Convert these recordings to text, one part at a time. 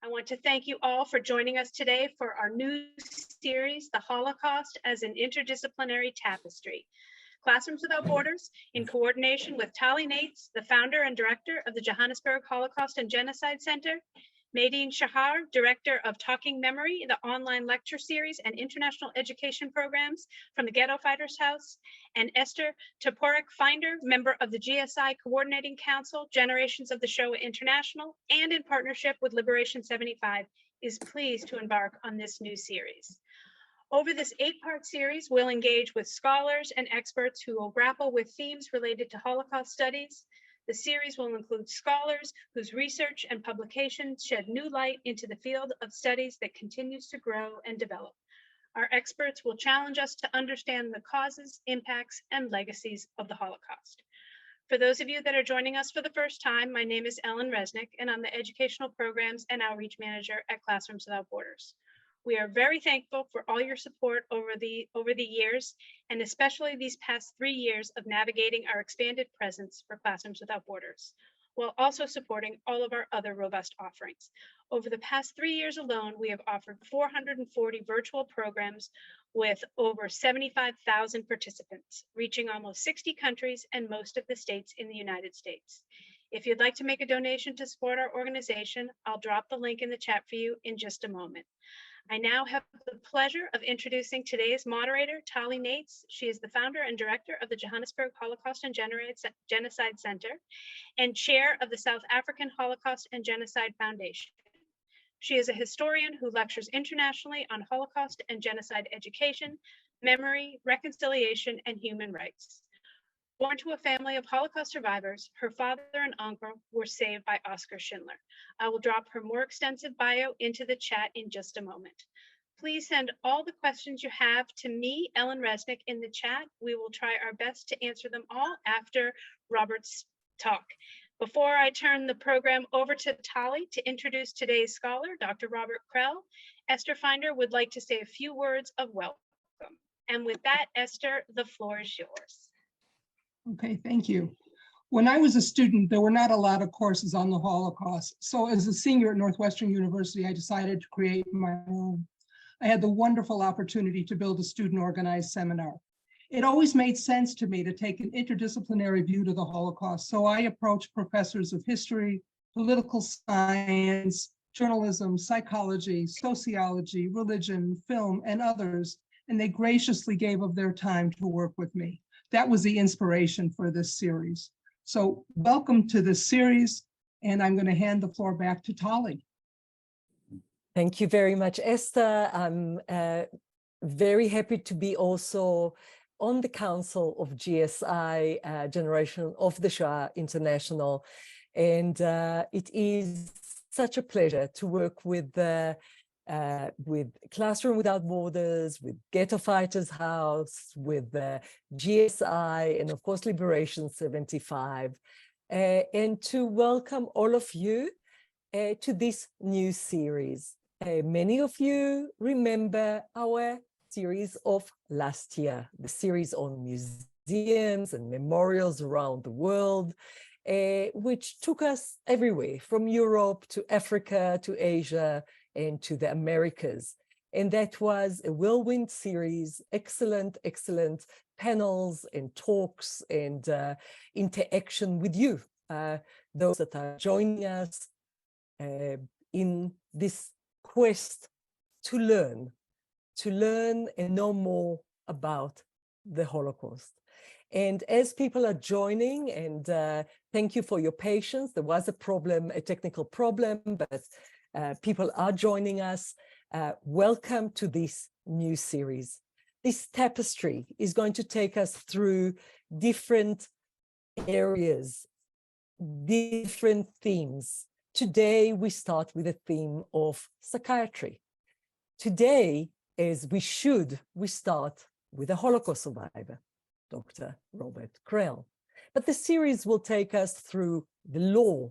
I want to thank you all for joining us today for our new series, The Holocaust as an Interdisciplinary Tapestry. Classrooms Without Borders, in coordination with Tali Nates, the founder and director of the Johannesburg Holocaust and Genocide Center, Nadine Shahar, director of Talking Memory, the online lecture series and international education programs from the Ghetto Fighters House, and Esther Toporek Finder, member of the GSI Coordinating Council, Generations of the Shoah International, and in partnership with Liberation 75, is pleased to embark on this new series. Over this 8-part series, we'll engage with scholars and experts who will grapple with themes related to Holocaust studies. The series will include scholars whose research and publications shed new light into the field of studies that continues to grow and develop. Our experts will challenge us to understand the causes, impacts, and legacies of the Holocaust. For those of you that are joining us for the first time, my name is Ellen Resnick, and I'm the Educational Programs and Outreach Manager at Classrooms Without Borders. We are very thankful for all your support over the years, and especially these past 3 years of navigating our expanded presence for Classrooms Without Borders, while also supporting all of our other robust offerings. Over the past 3 years alone, we have offered 440 virtual programs with over 75,000 participants, reaching almost 60 countries and most of the states in the United States. If you'd like to make a donation to support our organization, I'll drop the link in the chat for you in just a moment. I now have the pleasure of introducing today's moderator, Tali Nates. She is the founder and director of the Johannesburg Holocaust and Genocide Center and chair of the South African Holocaust and Genocide Foundation. She is a historian who lectures internationally on Holocaust and genocide education, memory, reconciliation, and human rights. Born to a family of Holocaust survivors, her father and uncle were saved by Oskar Schindler. I will drop her more extensive bio into the chat in just a moment. Please send all the questions you have to me, Ellen Resnick, in the chat. We will try our best to answer them all after Robert's talk. Before I turn the program over to Tali to introduce today's scholar, Dr. Robert Krell, Esther Finder would like to say a few words of welcome. And with that, Esther, the floor is yours. Okay, thank you. When I was a student, there were not a lot of courses on the Holocaust. So as a senior at Northwestern University, I decided to create my own. I had the wonderful opportunity to build a student-organized seminar. It always made sense to me to take an interdisciplinary view to the Holocaust. So I approached professors of history, political science, journalism, psychology, sociology, religion, film, and others, and they graciously gave of their time to work with me. That was the inspiration for this series. So welcome to this series, and I'm going to hand the floor back to Tali. Thank you very much, Esther. I'm very happy to be also on the council of GSI, Generation of the Shoah International. And it is such a pleasure to work with Classroom Without Borders, with Ghetto Fighters House, with GSI, and of course, Liberation 75, and to welcome all of you to this new series. Many of you remember our series of last year, the series on museums and memorials around the world, which took us everywhere, from Europe to Africa to Asia, and to the Americas. And that was a whirlwind series, excellent panels and talks and interaction with you, those that are joining us in this quest to learn and know more about the Holocaust. And as people are joining, and thank you for your patience, there was a technical problem, but people are joining us. Welcome to this new series. This tapestry is going to take us through different areas, different themes. Today, we start with a theme of psychiatry. Today, as we start with a Holocaust survivor, Dr. Robert Krell. But the series will take us through the law,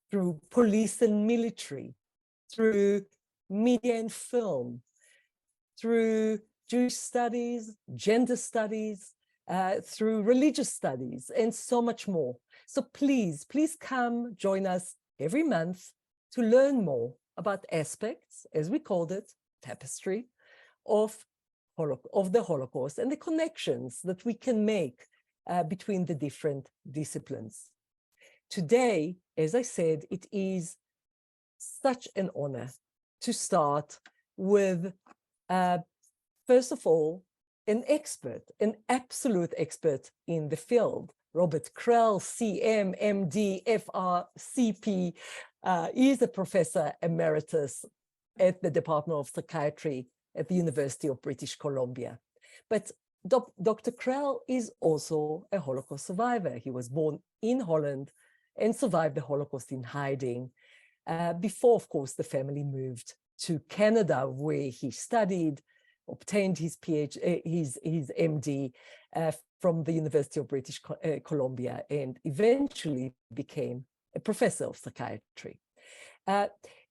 through police and military, through media and film, through Jewish studies, gender studies, through religious studies, and so much more. So please come join us every month to learn more about aspects, as we called it, tapestry, of the Holocaust and the connections that we can make between the different disciplines. Today, as I said, it is such an honor to start with, first of all, an expert, an absolute expert in the field, Robert Krell, CM, MD, FR, CP. He is a professor emeritus at the Department of Psychiatry at the University of British Columbia. But Dr. Krell is also a Holocaust survivor. He was born in Holland and survived the Holocaust in hiding before, of course, the family moved to Canada, where he studied, obtained his PhD, his MD from the University of British Columbia, and eventually became a professor of psychiatry.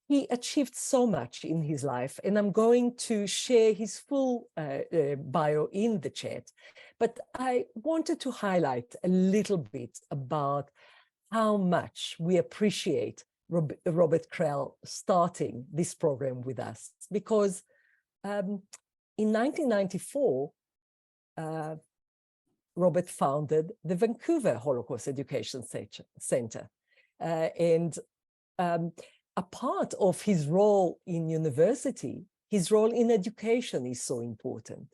He achieved so much in his life, and I'm going to share his full bio in the chat. But I wanted to highlight a little bit about how much we appreciate Robert Krell starting this program with us, because in 1994, Robert founded the Vancouver Holocaust Education Center. And a part of his role in university, his role in education is so important.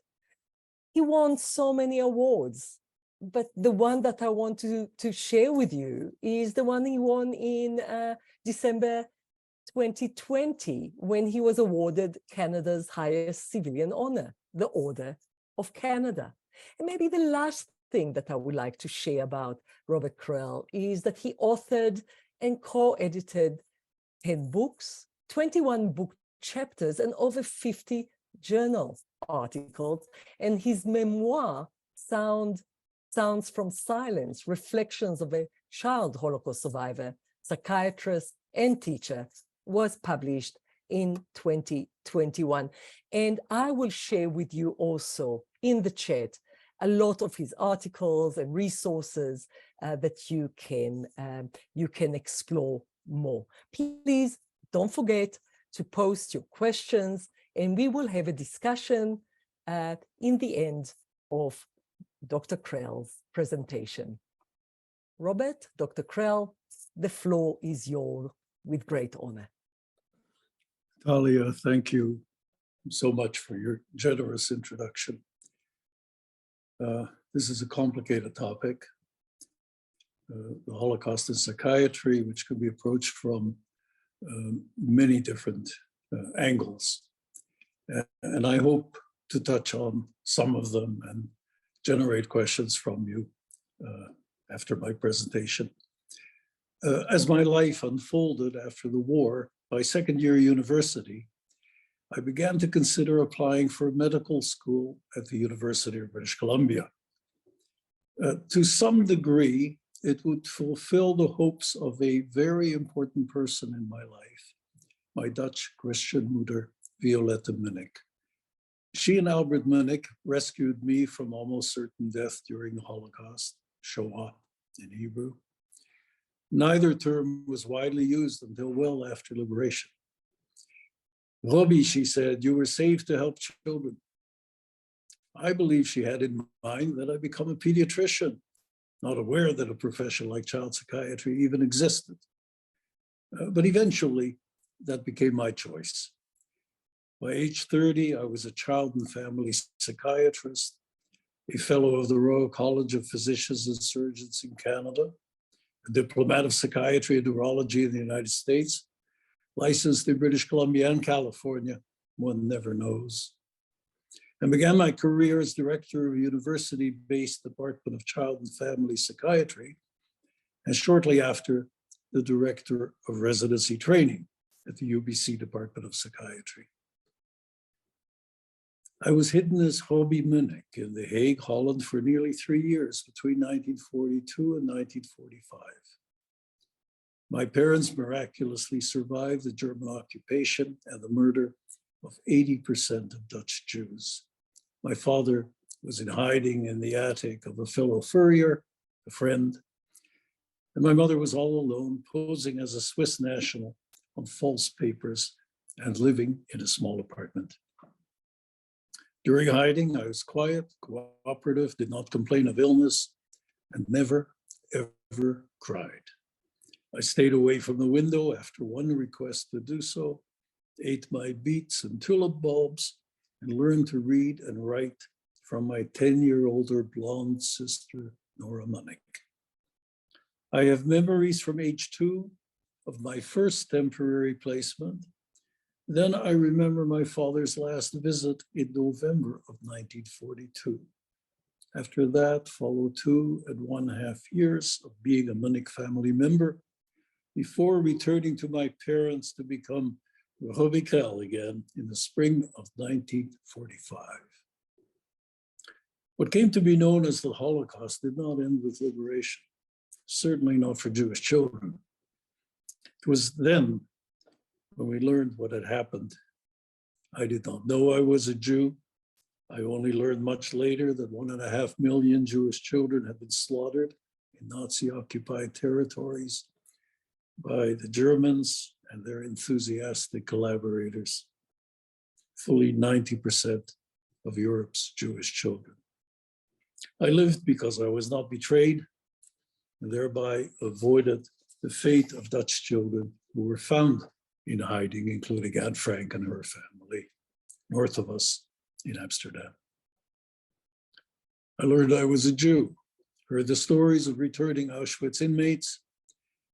He won so many awards, but the one that I want to share with you is the one he won in December 2020, when he was awarded Canada's highest civilian honor, the Order of Canada. And maybe the last thing that I would like to share about Robert Krell is that he authored and co-edited 10 books, 21 book chapters, and over 50 journal articles. And his memoir, Sounds from Silence, Reflections of a Child Holocaust Survivor, Psychiatrist and Teacher, was published in 2021. And I will share with you also in the chat a lot of his articles and resources that you can explore more. Please don't forget to post your questions, and we will have a discussion in the end of Dr. Krell's presentation. Robert, Dr. Krell, the floor is yours with great honor. Talia, thank you so much for your generous introduction. This is a complicated topic, the Holocaust in psychiatry, which can be approached from many different angles. And I hope to touch on some of them and generate questions from you after my presentation. As my life unfolded after the war, by second year university, I began to consider applying for medical school at the University of British Columbia. To some degree, it would fulfill the hopes of a very important person in my life, my Dutch Christian mother, Violette Munnik. She and Albert Munnik rescued me from almost certain death during the Holocaust, Shoah in Hebrew. Neither term was widely used until well after liberation. Robbie, she said, you were saved to help children. I believe she had in mind that I become a pediatrician, not aware that a profession like child psychiatry even existed. But eventually, that became my choice. By age 30, I was a child and family psychiatrist, a fellow of the Royal College of Physicians and Surgeons in Canada, a diplomat of psychiatry and neurology in the United States, licensed in British Columbia and California, one never knows, and began my career as director of a university-based Department of Child and Family Psychiatry, and shortly after, the director of residency training at the UBC Department of Psychiatry. I was hidden as Robbie Munnik in The Hague, Holland, for nearly 3 years between 1942 and 1945. My parents miraculously survived the German occupation and the murder of 80% of Dutch Jews. My father was in hiding in the attic of a fellow furrier, a friend, and my mother was all alone, posing as a Swiss national on false papers and living in a small apartment. During hiding, I was quiet, cooperative, did not complain of illness, and never, ever cried. I stayed away from the window after one request to do so, ate my beets and tulip bulbs, and learned to read and write from my 10-year-older blonde sister, Nora Munnick. I have memories from age 2 of my first temporary placement. Then I remember my father's last visit in November of 1942. After that followed 2.5 years of being a Munnick family member before returning to my parents to become Robbie Krell again in the spring of 1945. What came to be known as the Holocaust did not end with liberation, certainly not for Jewish children. It was then when we learned what had happened. I did not know I was a Jew. I only learned much later that 1.5 million Jewish children had been slaughtered in Nazi-occupied territories by the Germans and their enthusiastic collaborators, fully 90% of Europe's Jewish children. I lived because I was not betrayed and thereby avoided the fate of Dutch children who were found in hiding, including Anne Frank and her family, north of us in Amsterdam. I learned I was a Jew, heard the stories of returning Auschwitz inmates,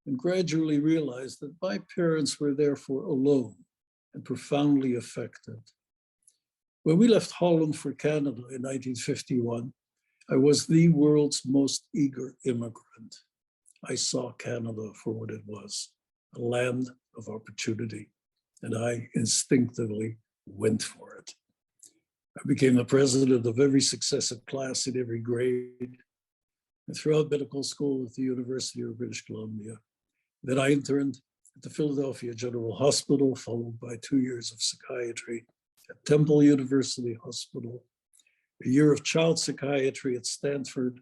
and gradually realized that my parents were therefore alone and profoundly affected. When we left Holland for Canada in 1951, I was the world's most eager immigrant. I saw Canada for what it was, a land of opportunity, and I instinctively went for it. I became the president of every successive class in every grade, and throughout medical school at the University of British Columbia. Then I interned at the Philadelphia General Hospital, followed by 2 years of psychiatry at Temple University Hospital, a year of child psychiatry at Stanford,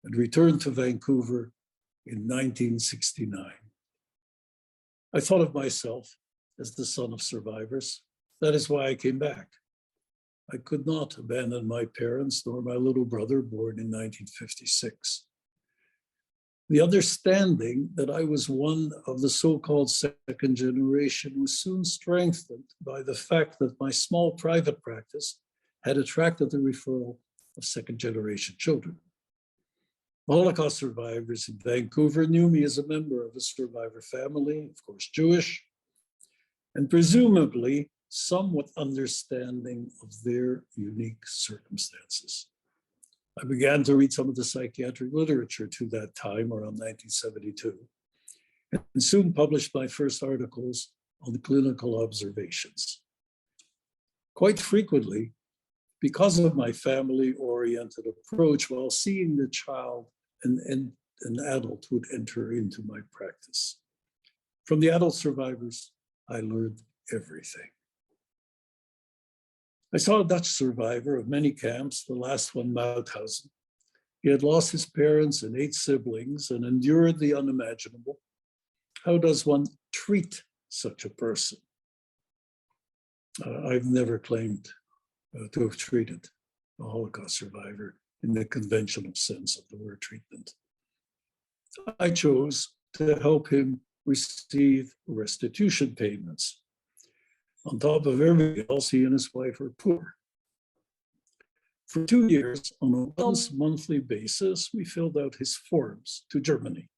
and returned to Vancouver in 1969. I thought of myself as the son of survivors. That is why I came back. I could not abandon my parents nor my little brother, born in 1956. The understanding that I was one of the so-called second generation was soon strengthened by the fact that my small private practice had attracted the referral of second generation children. Holocaust survivors in Vancouver knew me as a member of a survivor family, of course Jewish, and presumably somewhat understanding of their unique circumstances. I began to read some of the psychiatric literature to that time, around 1972, and soon published my first articles on the clinical observations. Quite frequently, because of my family-oriented approach, while seeing the child, an adult would enter into my practice. From the adult survivors, I learned everything. I saw a Dutch survivor of many camps, the last one Mauthausen. He had lost his parents and 8 siblings and endured the unimaginable. How does one treat such a person? I've never claimed to have treated a Holocaust survivor in the conventional sense of the word treatment. I chose to help him receive restitution payments. On top of everything else, he and his wife are poor. For 2 years, on a once-monthly basis, we filled out his forms to Germany.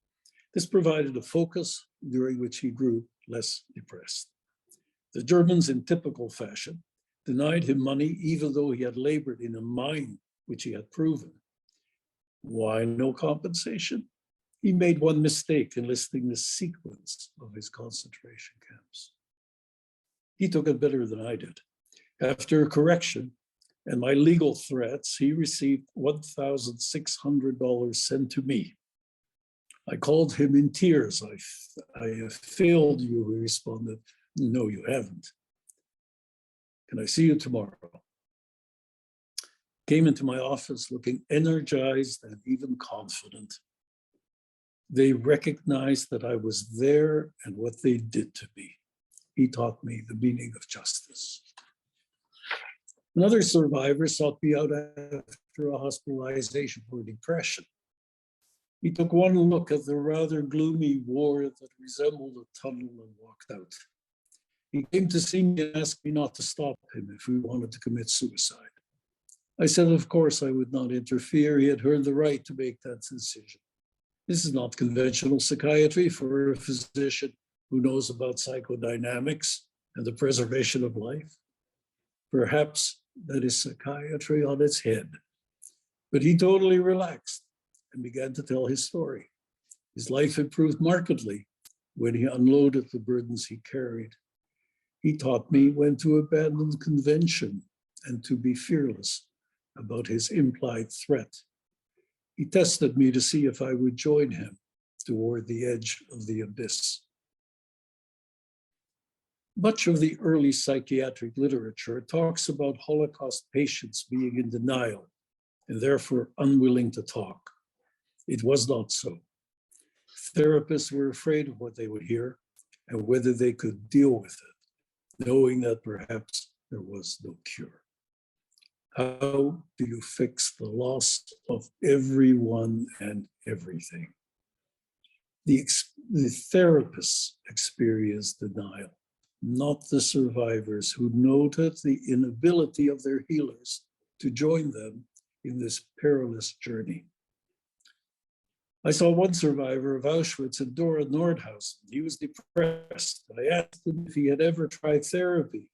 This provided a focus during which he grew less depressed. The Germans, in typical fashion, denied him money even though he had labored in a mine which he had proven. Why no compensation? He made one mistake in listing the sequence of his concentration camps. He took it better than I did. After a correction and my legal threats, he received $1,600 sent to me. I called him in tears. I have failed you, he responded. No, you haven't. Can I see you tomorrow? Came into my office looking energized and even confident. They recognized that I was there and what they did to me. he taught me the meaning of justice. Another survivor sought me out after a hospitalization for depression. He took one look at the rather gloomy war that resembled a tunnel and walked out. He came to see me and asked me not to stop him if he wanted to commit suicide. I said, of course, I would not interfere. He had earned the right to make that decision. This is not conventional psychiatry for a physician who knows about psychodynamics and the preservation of life. Perhaps that is psychiatry on its head. But he totally relaxed and began to tell his story. His life improved markedly when he unloaded the burdens he carried. He taught me when to abandon convention and to be fearless about his implied threat. He tested me to see if I would join him toward the edge of the abyss. Much of the early psychiatric literature talks about Holocaust patients being in denial and therefore unwilling to talk. It was not so. Therapists were afraid of what they would hear and whether they could deal with it, knowing that perhaps there was no cure. How do you fix the loss of everyone and everything? The therapists experienced denial, not the survivors who noted the inability of their healers to join them in this perilous journey. I saw one survivor of Auschwitz in Dora Nordhausen. He was depressed. I asked him if he had ever tried therapy.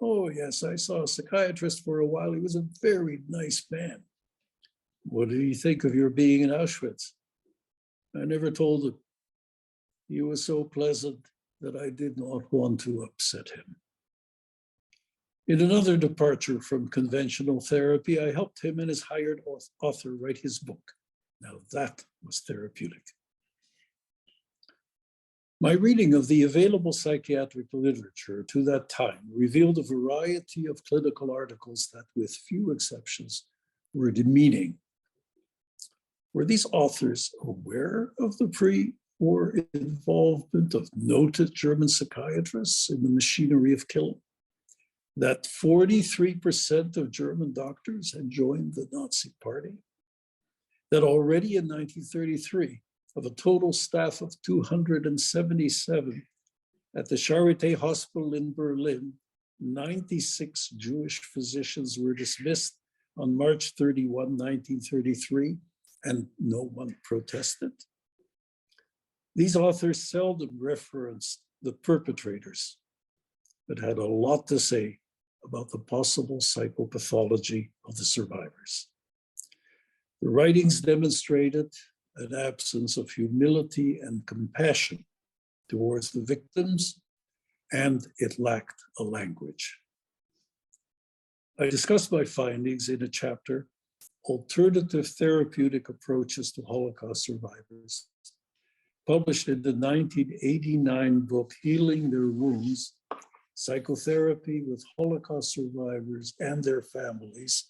Oh, yes, I saw a psychiatrist for a while. He was a very nice man. What did he think of your being in Auschwitz? I never told him. He was so pleasant that I did not want to upset him. In another departure from conventional therapy, I helped him and his hired author write his book. Now that was therapeutic. My reading of the available psychiatric literature to that time revealed a variety of clinical articles that, with few exceptions, were demeaning. Were these authors aware of the pre-war involvement of noted German psychiatrists in the machinery of killing? That 43% of German doctors had joined the Nazi Party? That already in 1933, of a total staff of 277 at the Charité Hospital in Berlin, 96 Jewish physicians were dismissed on March 31, 1933, and no one protested. These authors seldom referenced the perpetrators, but had a lot to say about the possible psychopathology of the survivors. The writings demonstrated an absence of humility and compassion towards the victims, and it lacked a language. I discussed my findings in a chapter, Alternative Therapeutic Approaches to Holocaust Survivors, published in the 1989 book, Healing Their Wounds, Psychotherapy with Holocaust Survivors and Their Families,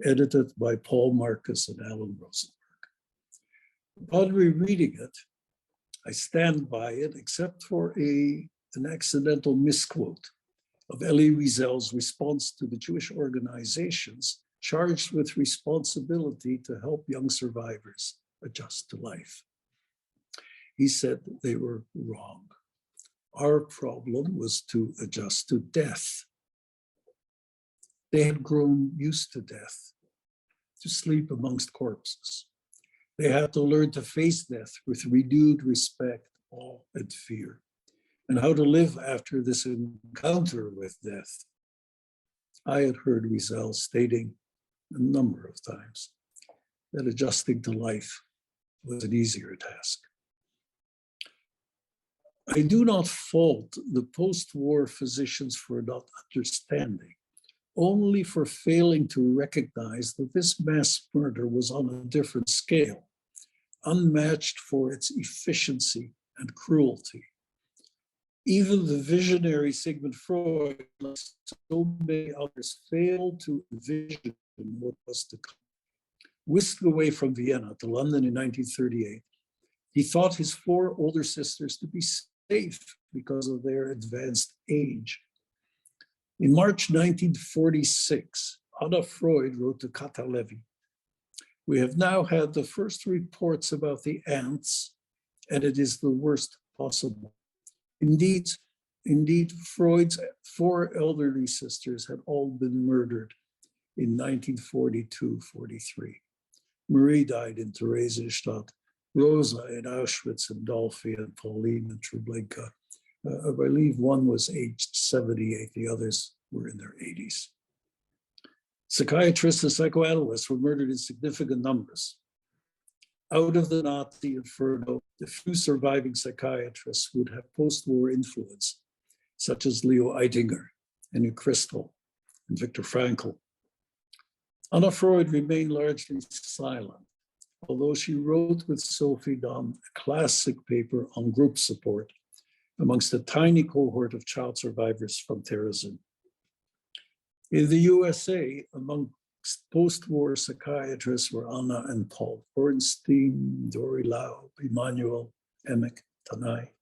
edited by Paul Marcus and Alan Rosenberg. Upon rereading it, I stand by it, except for an accidental misquote of Elie Wiesel's response to the Jewish organizations charged with responsibility to help young survivors adjust to life. He said they were wrong. Our problem was to adjust to death. They had grown used to death, to sleep amongst corpses. They had to learn to face death with renewed respect, awe, and fear, and how to live after this encounter with death. I had heard Wiesel stating a number of times that adjusting to life was an easier task. I do not fault the post-war physicians for not understanding, only for failing to recognize that this mass murder was on a different scale, unmatched for its efficiency and cruelty. Even the visionary Sigmund Freud, like so many others, failed to envision what was to come. Whisked away from Vienna to London in 1938, he thought his 4 older sisters to be safe because of their advanced age. In March 1946, Anna Freud wrote to Katalevi, "We have now had the first reports about the ants, and it is the worst possible. Indeed, Freud's 4 elderly sisters had all been murdered in 1942-43. Marie died in Theresienstadt, Rosa in Auschwitz and Dolphy, and Pauline in Treblinka. I believe one was aged 78, the others were in their 80s. Psychiatrists and psychoanalysts were murdered in significant numbers. Out of the Nazi inferno, the few surviving psychiatrists would have post-war influence, such as Leo Eidinger, Henry Christel, and Viktor Frankl. Anna Freud remained largely silent, although she wrote with Sophie Dahm a classic paper on group support amongst a tiny cohort of child survivors from Terezin. In the USA, among post-war psychiatrists were Anna and Paul Ornstein, Dori Lau, Emmanuel Emick, Tanai,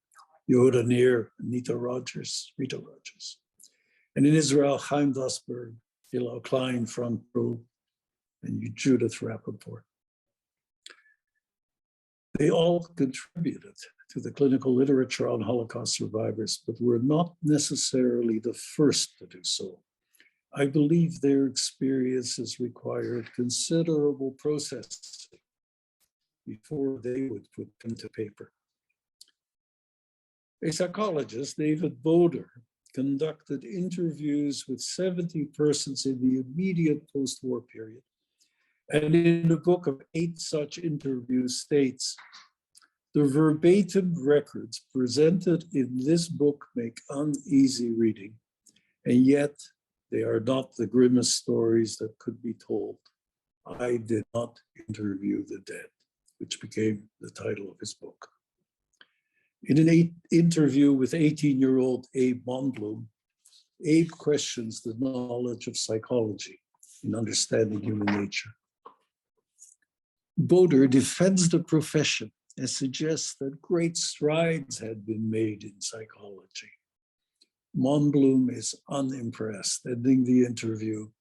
Yehuda Nir, Rita Rogers. And in Israel, Chaim Dasberg, Hillel Klein, Frank Proulx, and Judith Rappaport. They all contributed to the clinical literature on Holocaust survivors, but were not necessarily the first to do so. I believe their experiences required considerable processing before they would put pen to paper. A psychologist, David Boder, conducted interviews with 70 persons in the immediate post-war period, and in a book of 8 such interviews states, "The verbatim records presented in this book make uneasy reading, and yet they are not the grimmest stories that could be told. I did not interview the dead," which became the title of his book. In an interview with 18-year-old Abe Monblum, Abe questions the knowledge of psychology in understanding human nature. Boder defends the profession and suggests that great strides had been made in psychology. Monblum is unimpressed, ending the interview,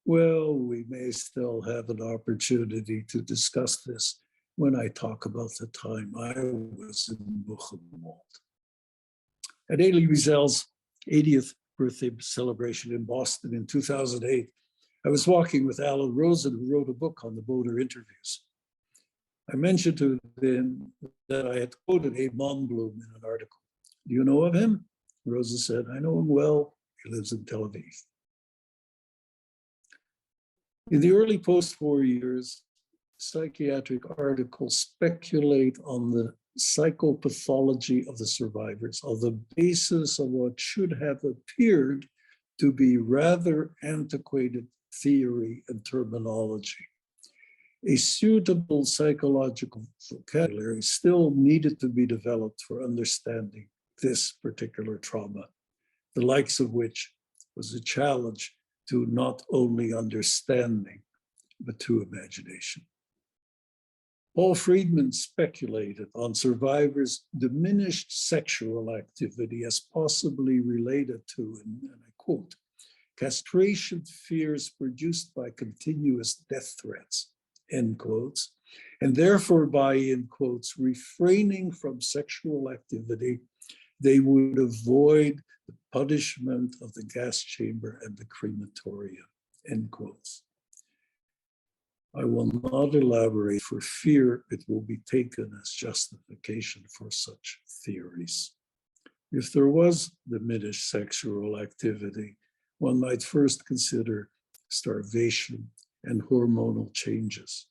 "Well, we may still have an opportunity to discuss this when I talk about the time I was in Buchenwald." At Elie Wiesel's 80th birthday celebration in Boston in 2008, I was walking with Alan Rosen, who wrote a book on the Boder interviews. I mentioned to him that I had quoted Abe Monblum in an article. "Do you know of him?" Rosa said, "I know him well. He lives in Tel Aviv." In the early post-war years, psychiatric articles speculate on the psychopathology of the survivors on the basis of what should have appeared to be rather antiquated theory and terminology. A suitable psychological vocabulary still needed to be developed for understanding this particular trauma, the likes of which was a challenge to not only understanding, but to imagination. Paul Friedman speculated on survivors' diminished sexual activity as possibly related to, and I quote, "castration fears produced by continuous death threats," end quotes, and therefore by, in quotes, refraining from sexual activity, they would avoid the punishment of the gas chamber and the crematorium, end quotes. I will not elaborate for fear it will be taken as justification for such theories. If there was diminished sexual activity, one might first consider starvation and hormonal changes.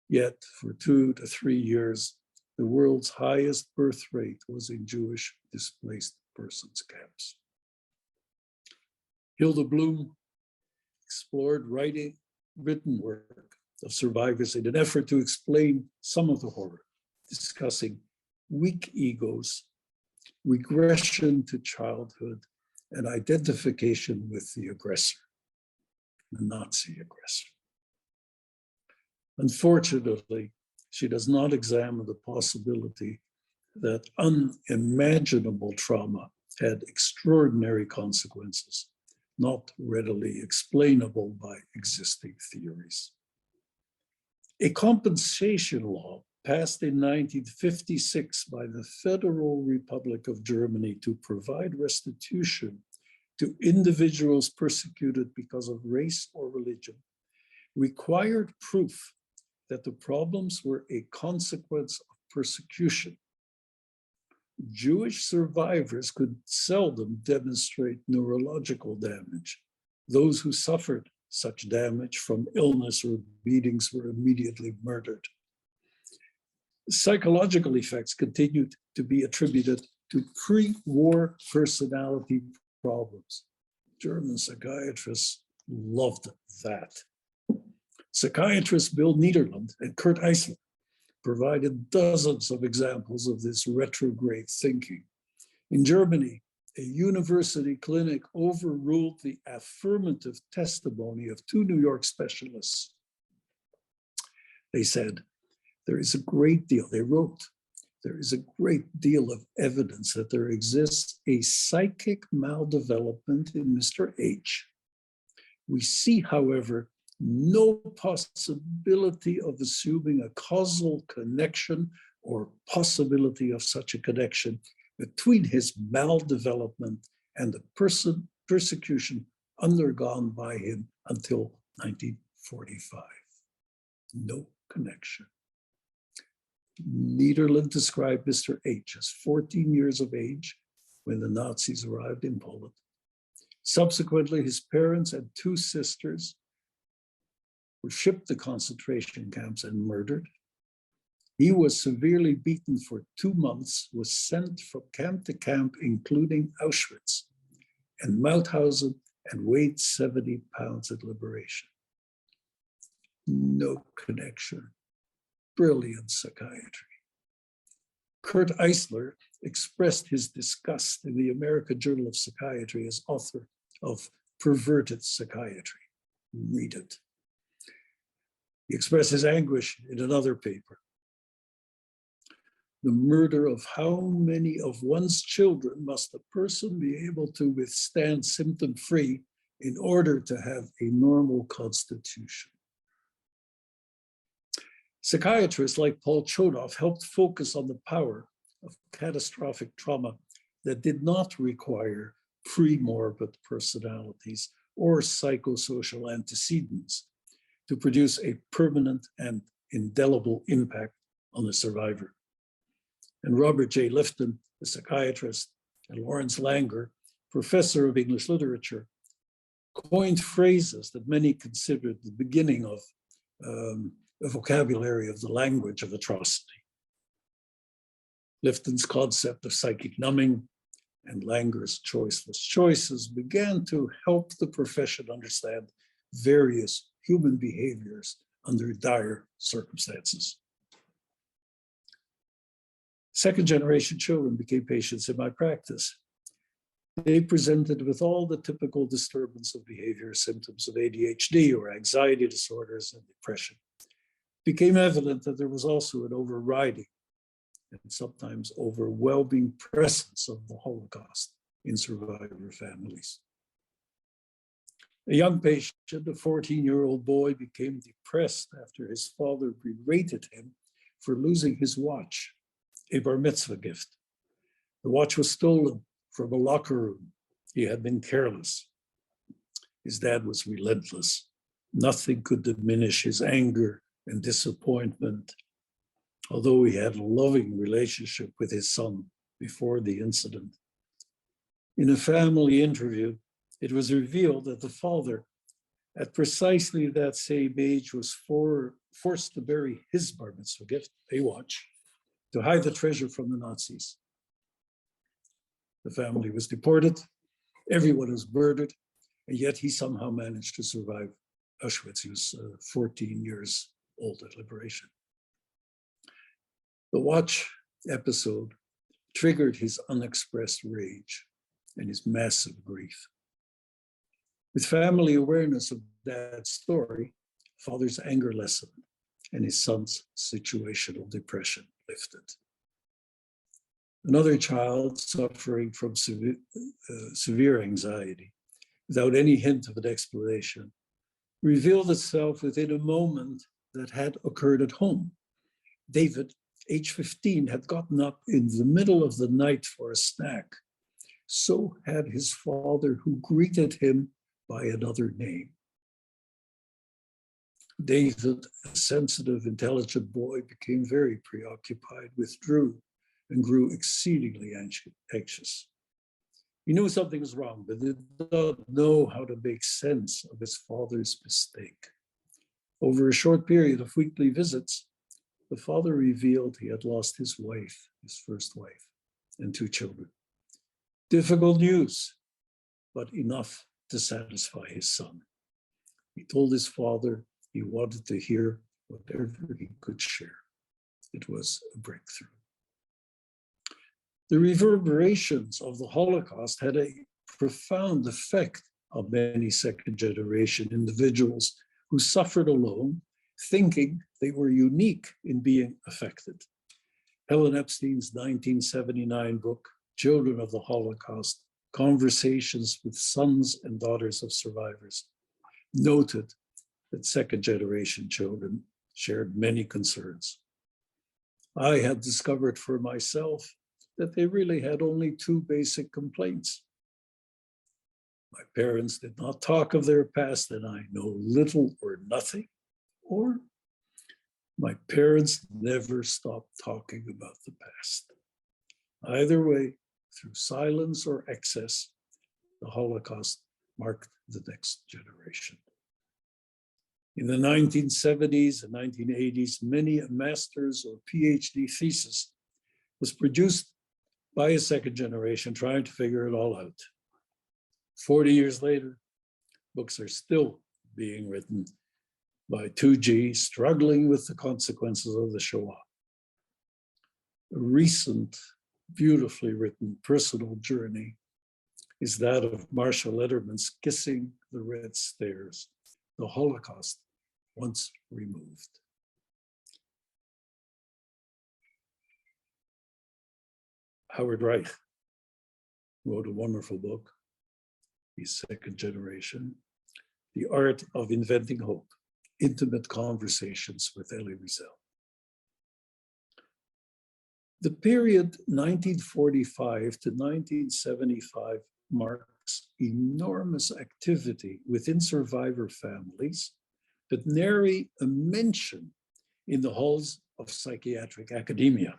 Yet for 2 to 3 years, the world's highest birth rate was in Jewish displaced persons camps. Hilda Bloom explored written work of survivors in an effort to explain some of the horror, discussing weak egos, regression to childhood, and identification with the aggressor, the Nazi aggressor. Unfortunately, she does not examine the possibility that unimaginable trauma had extraordinary consequences, not readily explainable by existing theories. A compensation law passed in 1956 by the Federal Republic of Germany to provide restitution to individuals persecuted because of race or religion required proof that the problems were a consequence of persecution. Jewish survivors could seldom demonstrate neurological damage. Those who suffered such damage from illness or beatings were immediately murdered. Psychological effects continued to be attributed to pre-war personality problems. German psychiatrists loved that. Psychiatrists Bill Niederland and Kurt Eisler provided dozens of examples of this retrograde thinking. In Germany, a university clinic overruled the affirmative testimony of two New York specialists. They said, there is a great deal, they wrote, there is a great deal of evidence that there exists a psychic maldevelopment in Mr. H. We see, however, no possibility of assuming a causal connection or possibility of such a connection between his maldevelopment and the persecution undergone by him until 1945. No connection. Niederland described Mr. H as 14 years of age when the Nazis arrived in Poland. Subsequently, his parents and two sisters were shipped to concentration camps and murdered. He was severely beaten for 2 months, was sent from camp to camp, including Auschwitz and Mauthausen, and weighed 70 pounds at liberation. No connection. Brilliant psychiatry. Kurt Eisler expressed his disgust in the American Journal of Psychiatry as author of Perverted Psychiatry. Read it. He expressed his anguish in another paper. The murder of how many of one's children must a person be able to withstand symptom-free in order to have a normal constitution? Psychiatrists like Paul Chodoff helped focus on the power of catastrophic trauma that did not require pre-morbid personalities or psychosocial antecedents to produce a permanent and indelible impact on the survivor. And Robert J. Lifton, a psychiatrist, and Lawrence Langer, professor of English literature, coined phrases that many considered the beginning of a vocabulary of the language of atrocity. Lifton's concept of psychic numbing and Langer's choiceless choices began to help the profession understand various human behaviors under dire circumstances. Second-generation children became patients in my practice. They presented with all the typical disturbance of behavior, symptoms of ADHD or anxiety disorders and depression. It became evident that there was also an overriding and sometimes overwhelming presence of the Holocaust in survivor families. A young patient, a 14-year-old boy, became depressed after his father berated him for losing his watch, a bar mitzvah gift. The watch was stolen from a locker room. He had been careless. His dad was relentless. Nothing could diminish his anger and disappointment, although he had a loving relationship with his son before the incident. In a family interview, it was revealed that the father, at precisely that same age, was forced to bury his bar mitzvah gift, a watch, to hide the treasure from the Nazis. The family was deported, everyone was murdered, and yet he somehow managed to survive Auschwitz. He was 14 years old at liberation. The watch episode triggered his unexpressed rage and his massive grief. With family awareness of Dad's story, father's anger lessened and his son's situational depression lifted. Another child suffering from severe anxiety, without any hint of an explanation, revealed itself within a moment that had occurred at home. David, age 15, had gotten up in the middle of the night for a snack. So had his father, who greeted him by another name. David, a sensitive, intelligent boy, became very preoccupied, withdrew, and grew exceedingly anxious. He knew something was wrong, but did not know how to make sense of his father's mistake. Over a short period of weekly visits, the father revealed he had lost his wife, his first wife, and 2 children. Difficult news, but enough to satisfy his son. He told his father he wanted to hear whatever he could share. It was a breakthrough. The reverberations of the Holocaust had a profound effect on many second-generation individuals who suffered alone, thinking they were unique in being affected. Helen Epstein's 1979 book, Children of the Holocaust, Conversations with Sons and Daughters of Survivors, noted that second-generation children shared many concerns. I had discovered for myself that they really had only 2 basic complaints. My parents did not talk of their past, and I know little or nothing, or my parents never stopped talking about the past. Either way, through silence or excess, the Holocaust marked the next generation. In the 1970s and 1980s, many a master's or PhD thesis was produced by a second generation trying to figure it all out. 40 years later, books are still being written by 2G struggling with the consequences of the Shoah. A recent, beautifully written personal journey is that of Marsha Lederman's Kissing the Red Stairs, the Holocaust Once Removed. Howard Reich wrote a wonderful book, he's second generation, The Art of Inventing Hope, Intimate Conversations with Elie Wiesel. The period 1945 to 1975 marks enormous activity within survivor families, but nary a mention in the halls of psychiatric academia.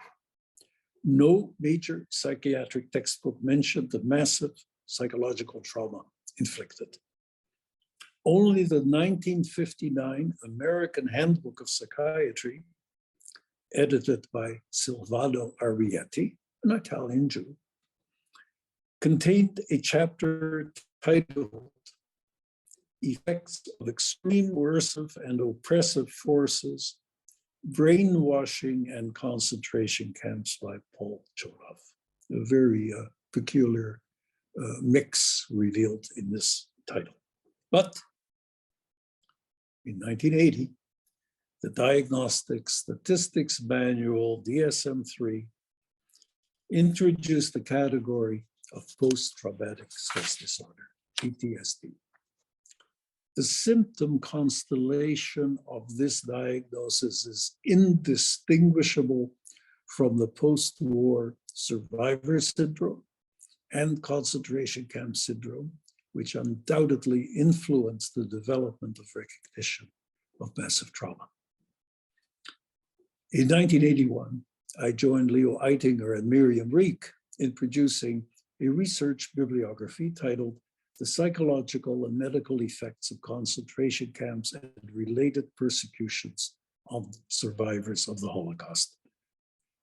No major psychiatric textbook mentioned the massive psychological trauma inflicted. Only the 1959 American Handbook of Psychiatry, edited by Silvano Arrietty, an Italian Jew, contained a chapter titled Effects of Extreme Coercive and Oppressive Forces, Brainwashing and Concentration Camps by Paul Chodov. A very peculiar mix revealed in this title. But in 1980, the Diagnostic Statistics Manual, DSM-3, introduced the category of post-traumatic stress disorder, PTSD. The symptom constellation of this diagnosis is indistinguishable from the post-war survivor syndrome and concentration camp syndrome, which undoubtedly influenced the development of recognition of massive trauma. In 1981, I joined Leo Eitinger and Miriam Rieck in producing a research bibliography titled The Psychological and Medical Effects of Concentration Camps and Related Persecutions on Survivors of the Holocaust.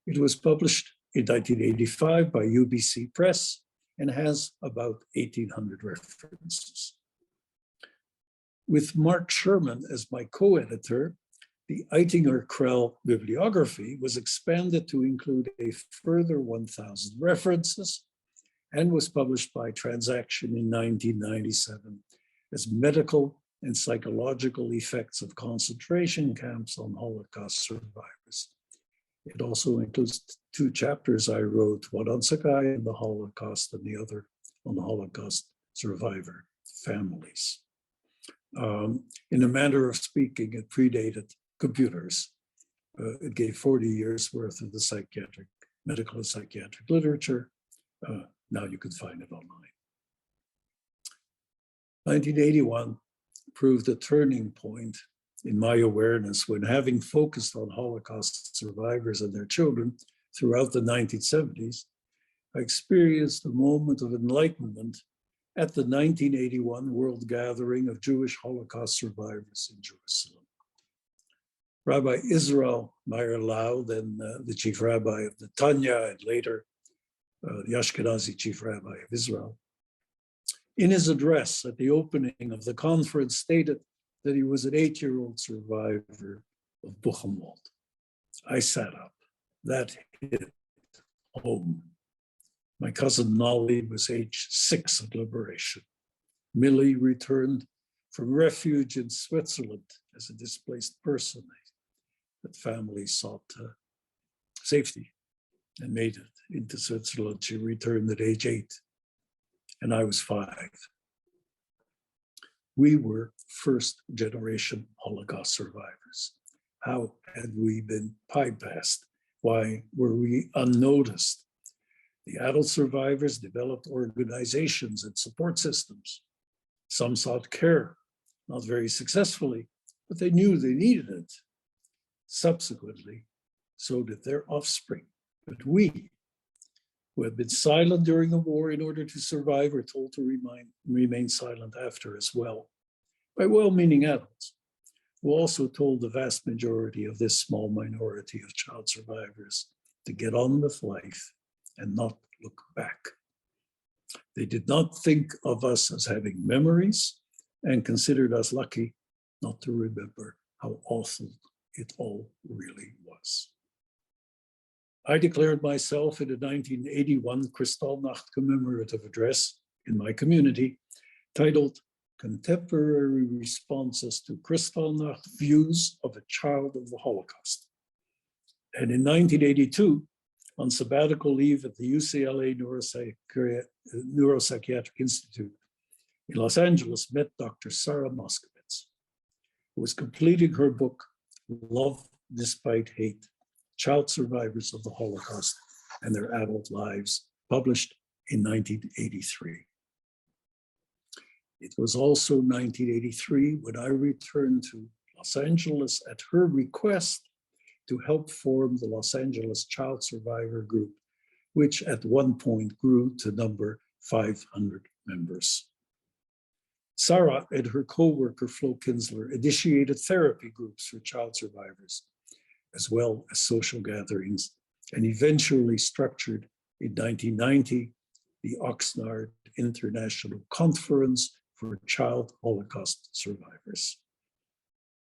It was published in 1985 by UBC Press and has about 1,800 references. With Mark Sherman as my co-editor, the Eitinger-Krell bibliography was expanded to include a further 1,000 references and was published by Transaction in 1997 as Medical and Psychological Effects of Concentration Camps on Holocaust Survivors. It also includes 2 chapters I wrote, one on Sakai and the Holocaust, and the other on the Holocaust survivor families. In a manner of speaking, it predated computers. It gave 40 years worth of the medical and psychiatric literature. Now you can find it online. 1981 proved a turning point in my awareness when, having focused on Holocaust survivors and their children throughout the 1970s, I experienced a moment of enlightenment at the 1981 World Gathering of Jewish Holocaust Survivors in Jerusalem. Rabbi Israel Meyer-Lau, then the chief rabbi of Netanya and later the Ashkenazi chief rabbi of Israel, in his address at the opening of the conference stated that he was an 8-year-old survivor of Buchenwald. I sat up. That hit home. My cousin Nolly was age 6 at liberation. Millie returned from refuge in Switzerland as a displaced person. That family sought safety and made it into Switzerland. She returned at age 8, and I was 5. We were first-generation Holocaust survivors. How had we been bypassed? Why were we unnoticed? The adult survivors developed organizations and support systems. Some sought care, not very successfully, but they knew they needed it. Subsequently, so did their offspring. But we, who had been silent during the war in order to survive, were told to remain silent after as well, by well-meaning adults, who also told the vast majority of this small minority of child survivors to get on with life and not look back. They did not think of us as having memories and considered us lucky not to remember how awful it all really was. I declared myself in a 1981 Kristallnacht commemorative address in my community titled Contemporary Responses to Kristallnacht Views of a Child of the Holocaust. And in 1982, on sabbatical leave at the UCLA Neuropsychiatric Institute in Los Angeles, met Dr. Sarah Moskowitz, who was completing her book, Love Despite Hate, Child Survivors of the Holocaust and Their Adult Lives, published in 1983. It was also 1983 when I returned to Los Angeles at her request to help form the Los Angeles Child Survivor Group, which at one point grew to number 500 members. Sarah and her co-worker Flo Kinsler initiated therapy groups for child survivors, as well as social gatherings, and eventually structured in 1990 the Oxnard International Conference for Child Holocaust Survivors.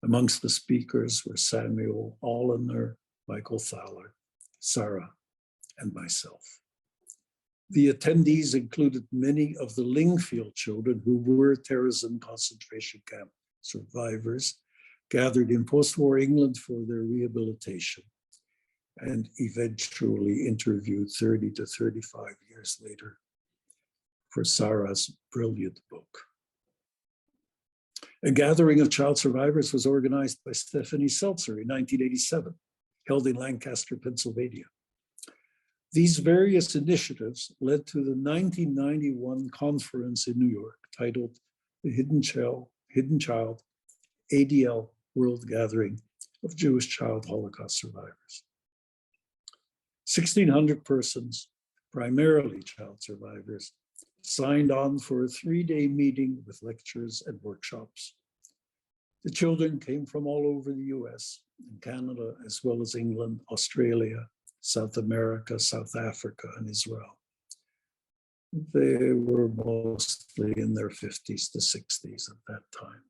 Amongst the speakers were Samuel Allender, Michael Thaler, Sarah, and myself. The attendees included many of the Lingfield children who were terrorism concentration camp survivors, gathered in post-war England for their rehabilitation, and eventually interviewed 30 to 35 years later for Sarah's brilliant book. A gathering of child survivors was organized by Stephanie Seltzer in 1987, held in Lancaster, Pennsylvania. These various initiatives led to the 1991 conference in New York titled The Hidden Child, ADL World Gathering of Jewish Child Holocaust Survivors. 1,600 persons, primarily child survivors, signed on for a 3-day meeting with lectures and workshops. The children came from all over the US and Canada, as well as England, Australia, South America, South Africa, and Israel. They were mostly in their 50s to 60s at that time.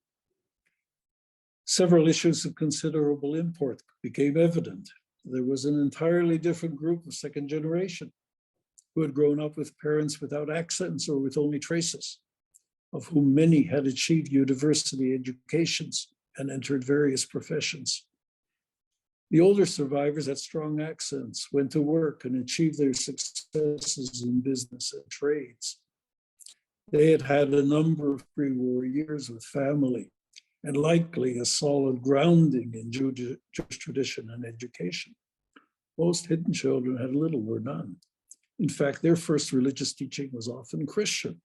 Several issues of considerable import became evident. There was an entirely different group of second generation who had grown up with parents without accents or with only traces, of whom many had achieved university educations and entered various professions. The older survivors had strong accents, went to work, and achieved their successes in business and trades. They had had a number of pre-war years with family and likely a solid grounding in Jewish tradition and education. Most hidden children had little or none. In fact, their first religious teaching was often Christian.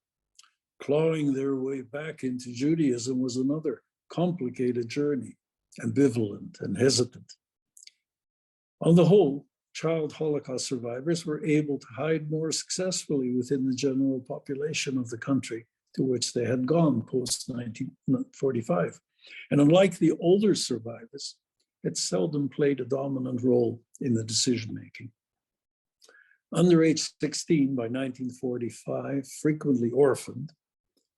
Clawing their way back into Judaism was another complicated journey, ambivalent and hesitant. On the whole, child Holocaust survivors were able to hide more successfully within the general population of the country to which they had gone post-1945. And unlike the older survivors, it seldom played a dominant role in the decision-making. Under age 16 by 1945, frequently orphaned,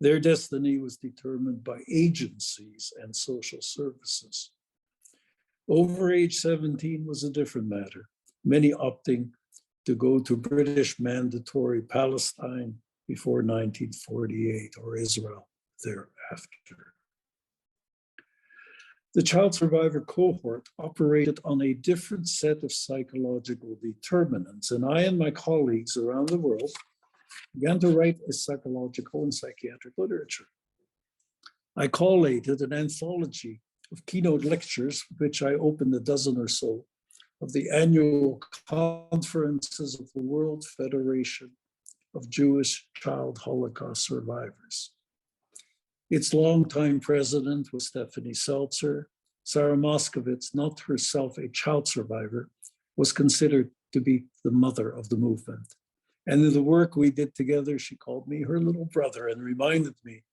their destiny was determined by agencies and social services. Over age 17 was a different matter, many opting to go to British Mandatory Palestine before 1948 or Israel thereafter. The child survivor cohort operated on a different set of psychological determinants, and I and my colleagues around the world began to write a psychological and psychiatric literature. I collated an anthology of keynote lectures, which I opened a dozen or so, of the annual conferences of the World Federation of Jewish Child Holocaust Survivors. Its longtime president was Stephanie Seltzer. Sarah Moskowitz, not herself a child survivor, was considered to be the mother of the movement. And in the work we did together, she called me her little brother and reminded me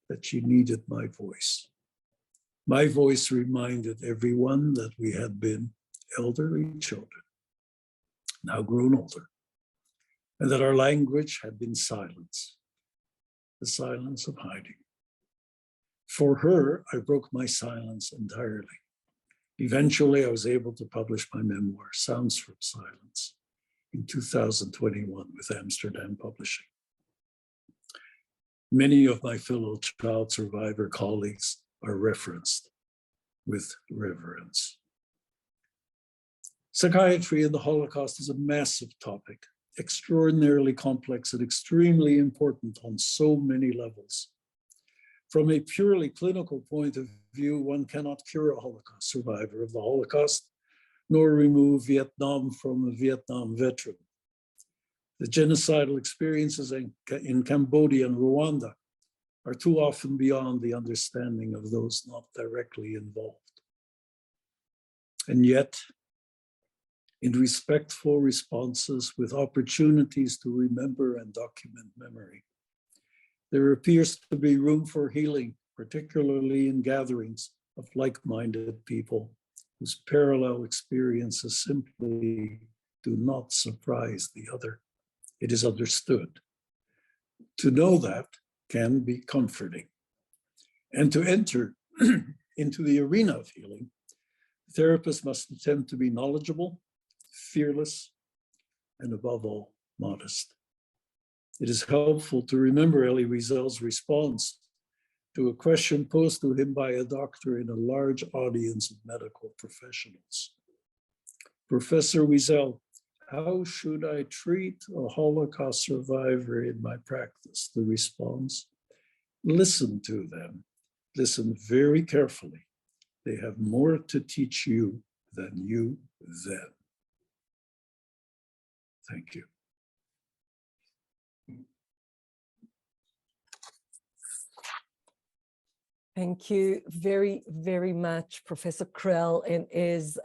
that she needed my voice. My voice reminded everyone that we had been elderly children, now grown older, and that our language had been silence, the silence of hiding. For her, I broke my silence entirely. Eventually, I was able to publish my memoir, Sounds from Silence, in 2021 with Amsterdam Publishing. Many of my fellow child survivor colleagues are referenced with reverence. Psychiatry in the Holocaust is a massive topic, extraordinarily complex and extremely important on so many levels. From a purely clinical point of view, one cannot cure a Holocaust survivor of the Holocaust, nor remove Vietnam from a Vietnam veteran. The genocidal experiences in Cambodia and Rwanda are too often beyond the understanding of those not directly involved. And yet, in respectful responses with opportunities to remember and document memory, there appears to be room for healing, particularly in gatherings of like-minded people whose parallel experiences simply do not surprise the other. It is understood. To know that can be comforting. And to enter into the arena of healing, therapists must attempt to be knowledgeable, fearless, and above all, modest. It is helpful to remember Elie Wiesel's response to a question posed to him by a doctor in a large audience of medical professionals. Professor Wiesel, how should I treat a Holocaust survivor in my practice? The response, listen to them. Listen very carefully. They have more to teach you than you them. Thank you. Thank you very, very much, Professor Krell. And as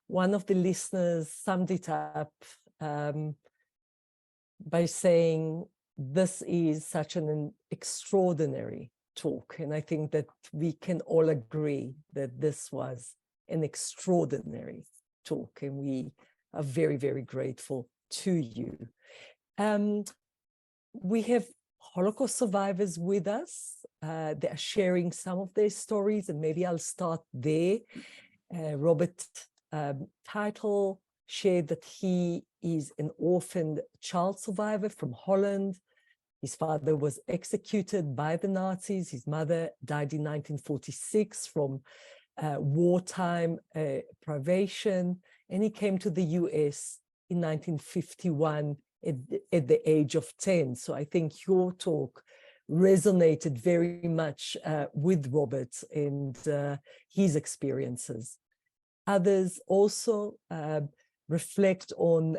one of the listeners summed it up by saying, this is such an extraordinary talk. And I think that we can all agree that this was an extraordinary talk. And we are very, very grateful to you. We have Holocaust survivors with us. They are sharing some of their stories, and maybe I'll start there. Robert Title shared that he is an orphaned child survivor from Holland. His father was executed by the Nazis. His mother died in 1946 from wartime privation, and he came to the US in 1951 at the age of 10. So I think your talk resonated very much with Robert and his experiences. Others also reflect on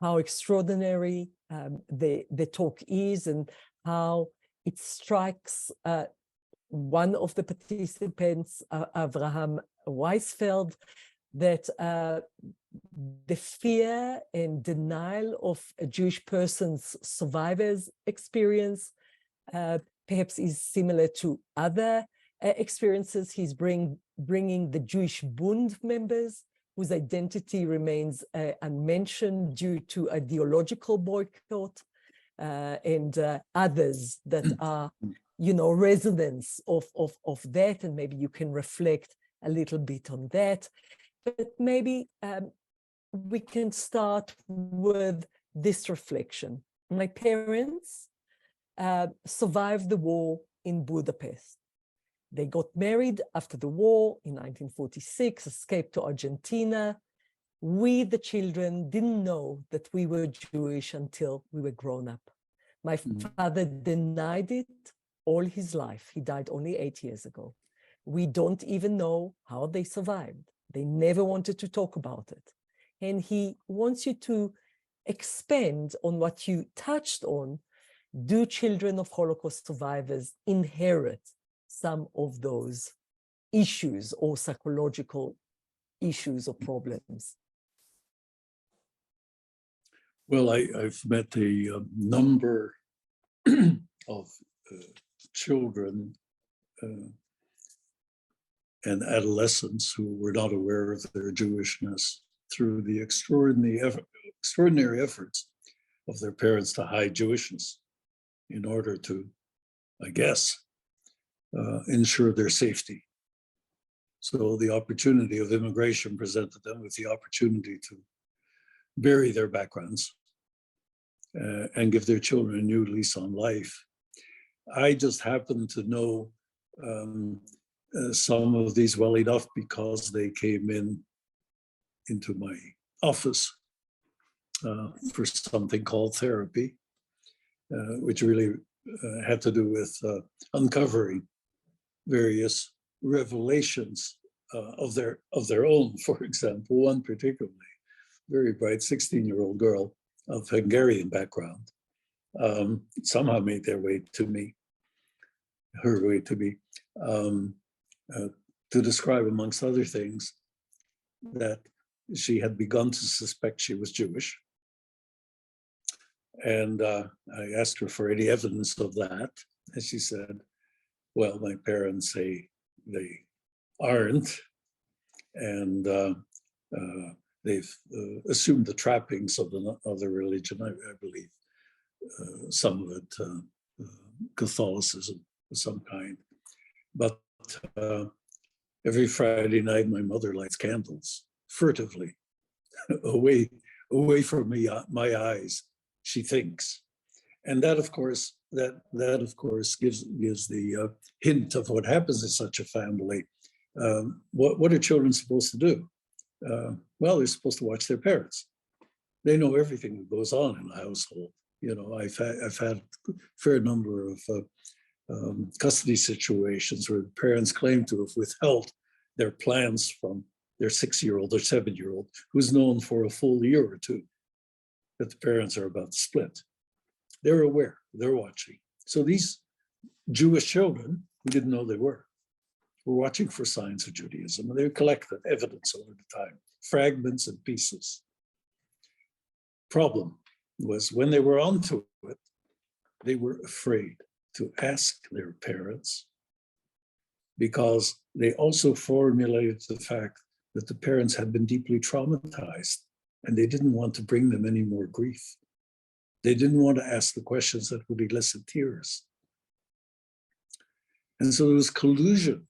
how extraordinary the talk is and how it strikes one of the participants, Avraham Weisfeld, that the fear and denial of a Jewish person's survivor's experience perhaps is similar to other experiences. He's bringing the Jewish Bund members whose identity remains unmentioned due to ideological boycott, and others that are, resonance of that, and maybe you can reflect a little bit on that. But maybe we can start with this reflection. My parents survived the war in Budapest. They got married after the war in 1946, escaped to Argentina. We, the children, didn't know that we were Jewish until we were grown up. My father denied it all his life. He died only 8 years ago. We don't even know how they survived. They never wanted to talk about it. And he wants you to expand on what you touched on. Do children of Holocaust survivors inherit some of those issues or psychological issues or problems? Well, I've met a number of children and adolescents who were not aware of their Jewishness through the extraordinary efforts of their parents to hide Jewishness in order to, I guess, ensure their safety. So the opportunity of immigration presented them with the opportunity to bury their backgrounds and give their children a new lease on life. I just happen to know some of these well enough because they came into my office for something called therapy, which really had to do with uncovering various revelations of their own. For example, one particularly very bright 16-year-old girl of Hungarian background somehow made her way to me, to describe, amongst other things, that she had begun to suspect she was Jewish. And I asked her for any evidence of that. And she said, well, my parents say they aren't. And they've assumed the trappings of the religion, I believe. Some of it Catholicism of some kind. But every Friday night, my mother lights candles furtively, away from me, my eyes. She thinks, and that of course gives the hint of what happens in such a family. What are children supposed to do? Well, they're supposed to watch their parents. They know everything that goes on in the household. I've had a fair number of custody situations where the parents claim to have withheld their plans from their 6-year-old or 7-year-old, who's known for a full year or two that the parents are about to split. They're aware, they're watching. So these Jewish children, who didn't know they were watching for signs of Judaism, and they collected evidence over the time, fragments and pieces. Problem was, when they were onto it, they were afraid to ask their parents, because they also formulated the fact that the parents had been deeply traumatized and they didn't want to bring them any more grief. They didn't want to ask the questions that would elicit tears. And so there was collusion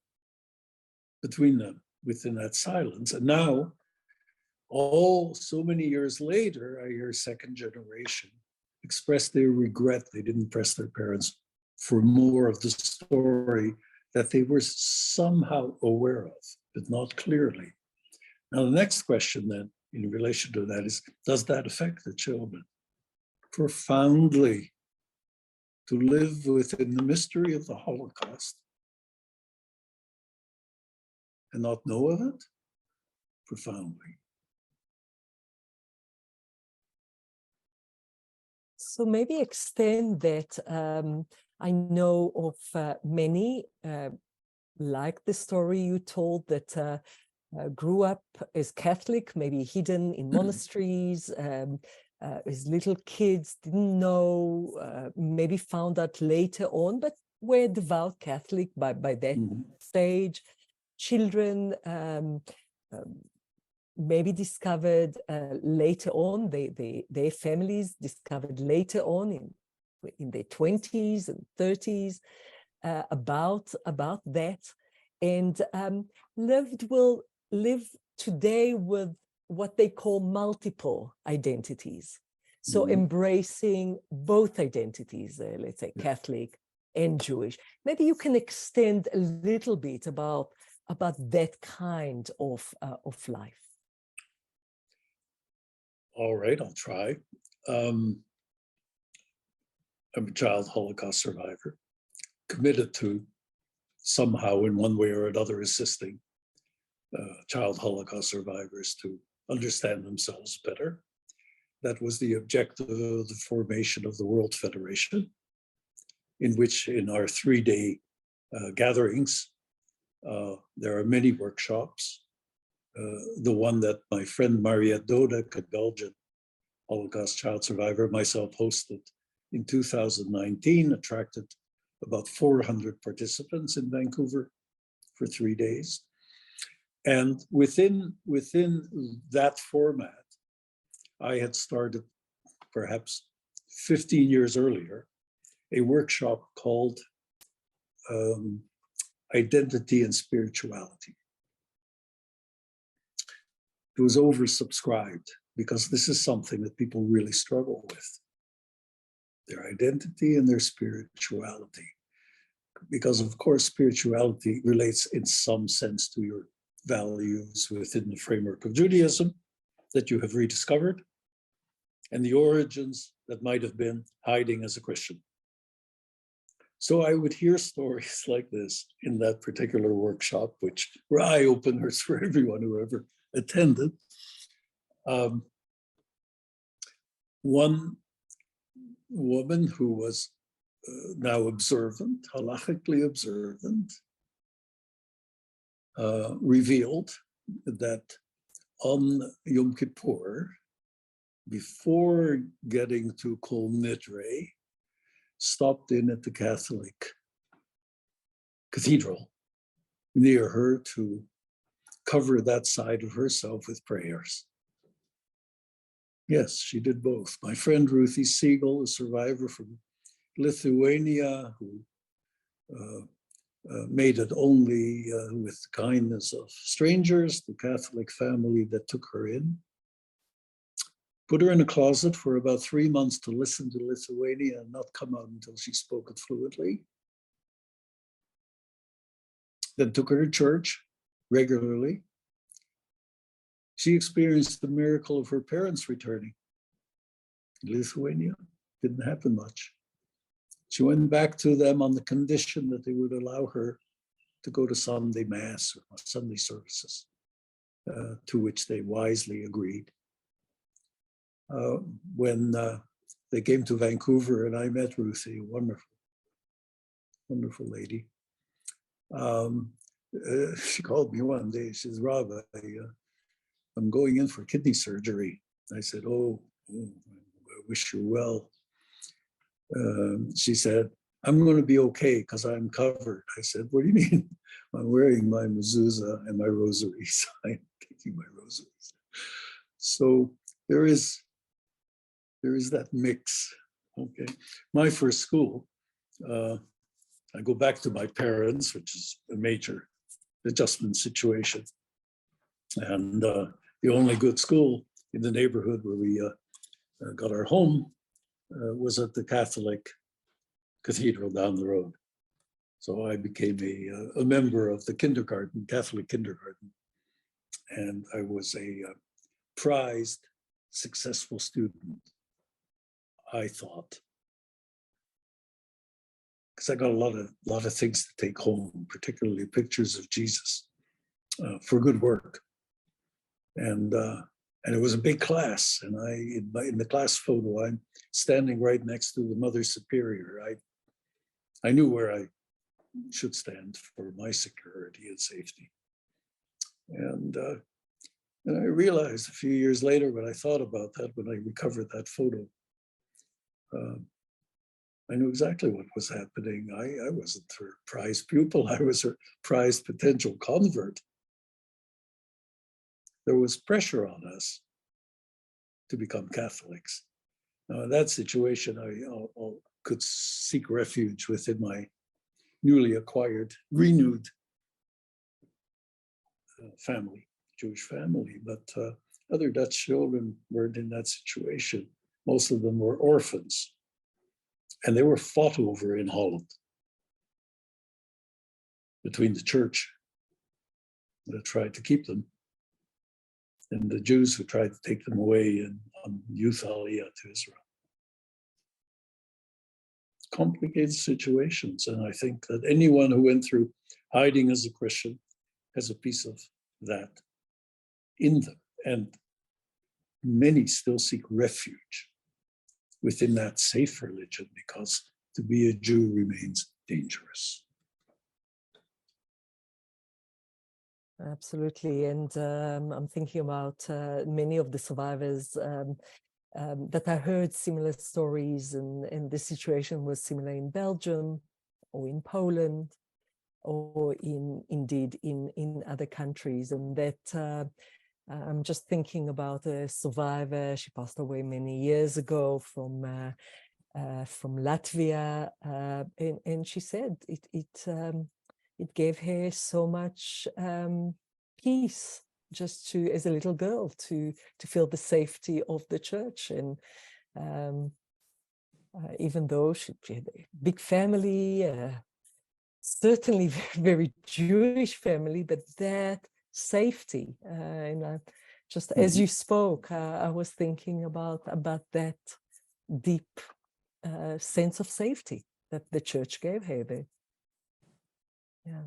between them within that silence. And now, so many years later, I hear second generation express their regret they didn't press their parents for more of the story that they were somehow aware of, but not clearly. Now, the next question then, in relation to that is, does that affect the children? Profoundly, to live within the mystery of the Holocaust and not know of it? Profoundly. So maybe extend that. I know of many, like the story you told, that grew up as Catholic, maybe hidden in monasteries, as little kids, didn't know, maybe found out later on, but were devout Catholic by that stage. Children maybe discovered later on, their families discovered later on in their 20s and 30s about that, and live today with what they call multiple identities. So embracing both identities, let's say Catholic and Jewish. Maybe you can extend a little bit about that kind of life. All right, I'll try. I'm a child Holocaust survivor, committed to somehow in one way or another assisting child Holocaust survivors to understand themselves better. That was the objective of the formation of the World Federation, in which in our 3-day gatherings, there are many workshops. The one that my friend Mariette Dodek, a Belgian Holocaust child survivor, myself hosted in 2019, attracted about 400 participants in Vancouver for 3 days. And within that format, I had started perhaps 15 years earlier, a workshop called Identity and Spirituality. It was oversubscribed because this is something that people really struggle with, their identity and their spirituality. Because of course, spirituality relates in some sense to your values within the framework of Judaism that you have rediscovered, and the origins that might have been hiding as a Christian. So I would hear stories like this in that particular workshop, which were eye-openers for everyone who ever attended. One woman who was now observant, halachically observant, revealed that on Yom Kippur, before getting to Kol Nidre, stopped in at the Catholic cathedral near her to cover that side of herself with prayers. Yes, she did both. My friend Ruthie Siegel, a survivor from Lithuania, who made it only with the kindness of strangers, the Catholic family that took her in, put her in a closet for about 3 months to listen to Lithuania and not come out until she spoke it fluently. Then took her to church regularly. She experienced the miracle of her parents returning. In Lithuania, didn't happen much. She went back to them on the condition that they would allow her to go to Sunday Mass or Sunday services, to which they wisely agreed. When they came to Vancouver and I met Ruthie, a wonderful, wonderful lady. She called me one day, she says, "Rob, I'm going in for kidney surgery." I said, oh, I wish you well. She said, "I'm going to be okay because I'm covered." I said, "What do you mean?" "I'm wearing my mezuzah and my rosaries." I'm taking my rosaries. So there is that mix. Okay. My first school, I go back to my parents, which is a major adjustment situation. And the only good school in the neighborhood where we got our home was at the Catholic cathedral down the road. So I became a member of the kindergarten, Catholic kindergarten, and I was a prized, successful student, I thought, because I got a lot of things to take home, particularly pictures of Jesus for good work, and it was a big class, and in the class photo, I'm standing right next to the Mother Superior. I knew where I should stand for my security and safety, and I realized a few years later when I thought about that, when I recovered that photo, I knew exactly what was happening. I wasn't her prized pupil. I was her prized potential convert. There was pressure on us to become Catholics. Now, in that situation, I could seek refuge within my newly acquired, renewed family, Jewish family. But other Dutch children weren't in that situation. Most of them were orphans, and they were fought over in Holland between the church that tried to keep them and the Jews who tried to take them away on youth aliyah to Israel. Complicated situations, and I think that anyone who went through hiding as a Christian has a piece of that in them, and many still seek refuge within that safe religion because to be a Jew remains dangerous. Absolutely, and I'm thinking about many of the survivors that I heard similar stories, and the situation was similar in Belgium or in Poland or indeed in other countries. And that I'm just thinking about a survivor. She passed away many years ago from Latvia, and she said it gave her so much peace just to, as a little girl, to feel the safety of the church. And even though she had a big family, certainly very Jewish family, but that safety, and just as you spoke, I was thinking about that deep sense of safety that the church gave her there. Yeah.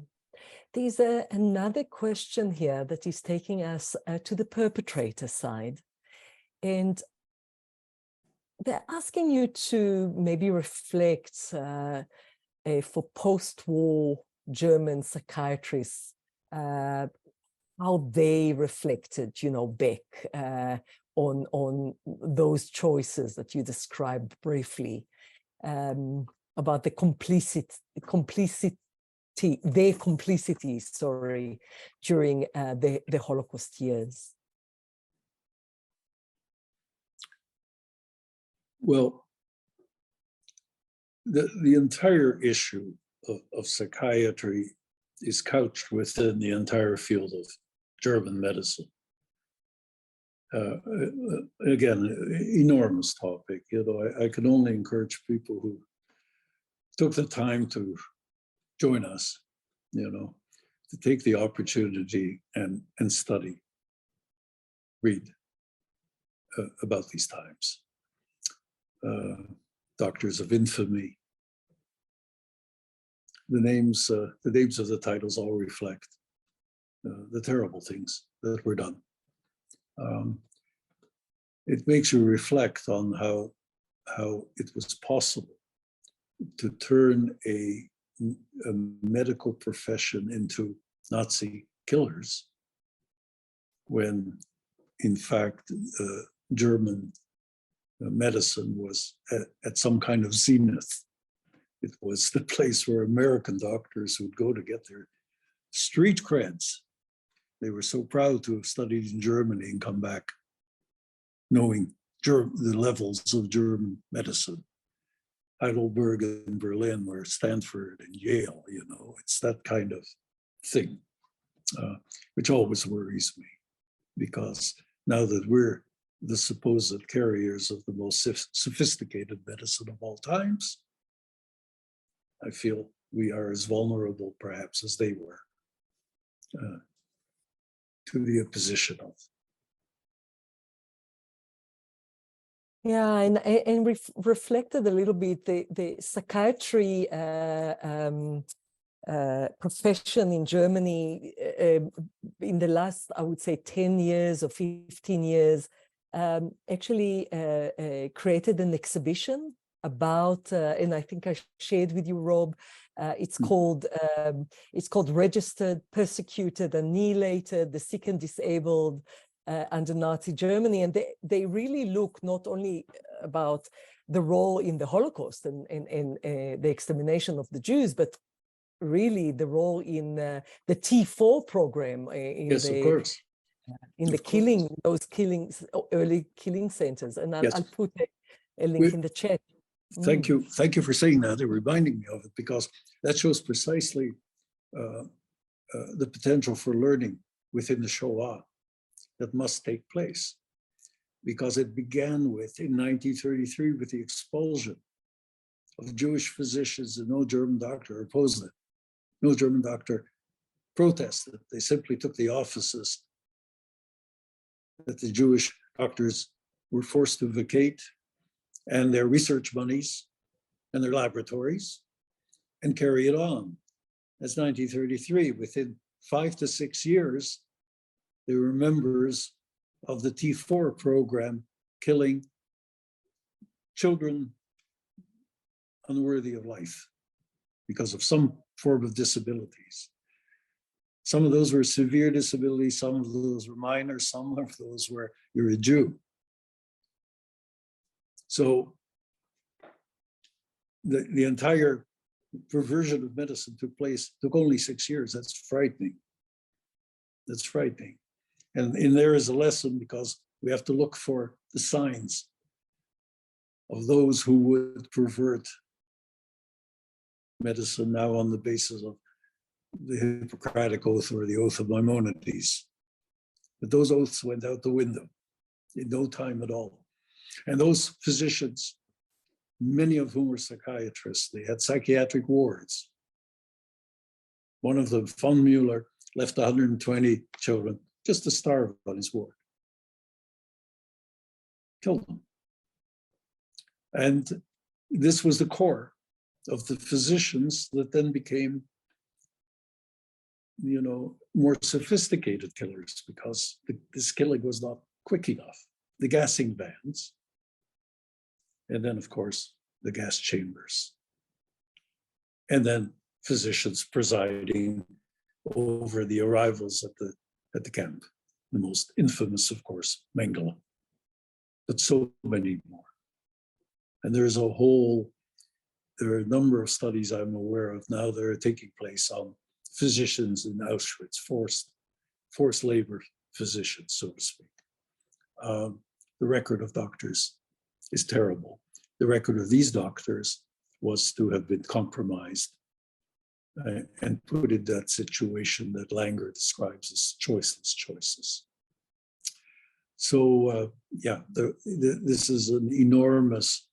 There's another question here that is taking us to the perpetrator side. And they're asking you to maybe reflect for post-war German psychiatrists, how they reflected, back on those choices that you described briefly, about their complicity during the Holocaust years. Well, the entire issue of psychiatry is couched within the entire field of German medicine. Again, enormous topic. I can only encourage people who took the time to join us, to take the opportunity and study, read about these times. Doctors of Infamy. The names of the titles all reflect the terrible things that were done. It makes you reflect on how it was possible to turn a medical profession into Nazi killers, when in fact German medicine was at some kind of zenith. It was the place where American doctors would go to get their street creds. They were so proud to have studied in Germany and come back knowing the levels of German medicine. Heidelberg and Berlin, or Stanford and Yale, it's that kind of thing, which always worries me, because now that we're the supposed carriers of the most sophisticated medicine of all times, I feel we are as vulnerable perhaps as they were to the imposition of. Yeah, and reflected a little bit the psychiatry profession in Germany in the last, I would say, 10 years or 15 years, actually created an exhibition about, and I think I shared with you, Rob, it's called Registered, Persecuted, Annihilated, the Sick and Disabled under Nazi Germany. And they really look not only about the role in the Holocaust and the extermination of the Jews, but really the role in the T4 program Yes, of course. In the killing, those killings, early killing centers. And I'll put a link in the chat. Thank you for saying that and reminding me of it, because that shows precisely the potential for learning within the Shoah that must take place, because it began with, in 1933, with the expulsion of Jewish physicians, and no German doctor opposed it. No German doctor protested. They simply took the offices that the Jewish doctors were forced to vacate, and their research monies and their laboratories, and carry it on. That's 1933. Within 5 to 6 years, they were members of the T4 program, killing children unworthy of life because of some form of disabilities. Some of those were severe disabilities, some of those were minor, some of those were, you're a Jew. So the entire perversion of medicine took only 6 years. That's frightening. That's frightening. And in there is a lesson, because we have to look for the signs of those who would pervert medicine now on the basis of the Hippocratic Oath or the Oath of Maimonides. But those oaths went out the window in no time at all. And those physicians, many of whom were psychiatrists, they had psychiatric wards. One of them, von Mueller, left 120 children just to starve on his ward. Killed them. And this was the core of the physicians that then became, more sophisticated killers, because this killing was not quick enough. The gassing vans, and then, of course, the gas chambers. And then physicians presiding over the arrivals at the camp. The most infamous, of course, Mengele, but so many more. And there are a number of studies I'm aware of now that are taking place on physicians in Auschwitz, forced labor physicians, so to speak. The record of doctors is terrible. The record of these doctors was to have been compromised and put in that situation that Langer describes as choiceless choices. So this is an enormous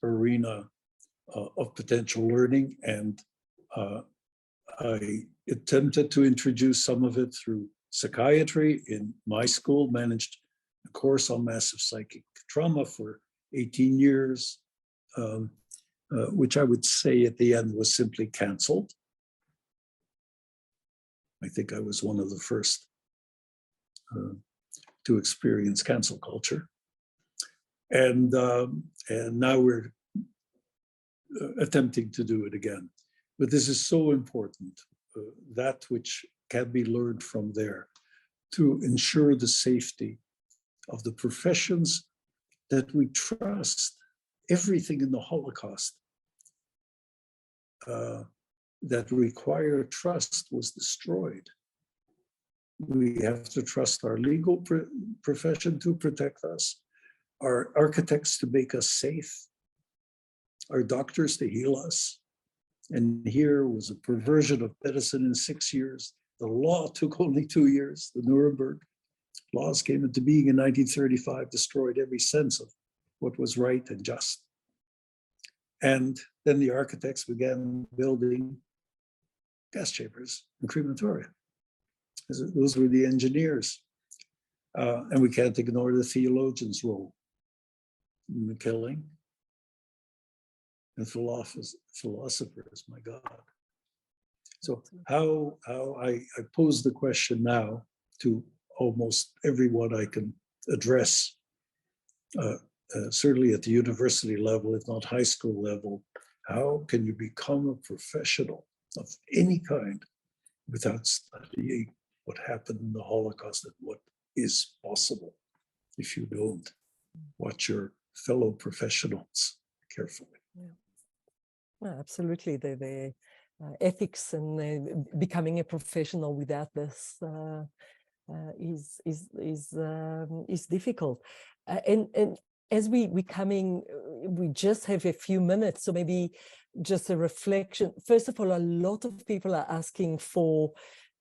arena of potential learning, and I attempted to introduce some of it through psychiatry in my school, managed a course on massive psychic trauma for 18 years, which I would say at the end was simply canceled. I think I was one of the first to experience cancel culture. And now we're attempting to do it again. But this is so important, that which can be learned from there, to ensure the safety of the professions that we trust. Everything in the Holocaust that required trust was destroyed. We have to trust our legal profession to protect us, our architects to make us safe, our doctors to heal us. And here was a perversion of medicine in 6 years. The law took only 2 years. The Nuremberg laws came into being in 1935, destroyed every sense of what was right and just. And then the architects began building gas chambers and crematoria. Those were the engineers. And we can't ignore the theologian's role in the killing, and philosophers, my God. So how I pose the question now to almost everyone I can address, certainly at the university level, if not high school level, how can you become a professional of any kind without studying what happened in the Holocaust and what is possible if you don't watch your fellow professionals carefully? Yeah. Well, absolutely. The ethics and becoming a professional without this is difficult. And as we just have a few minutes, so maybe just a reflection. First of all, a lot of people are asking for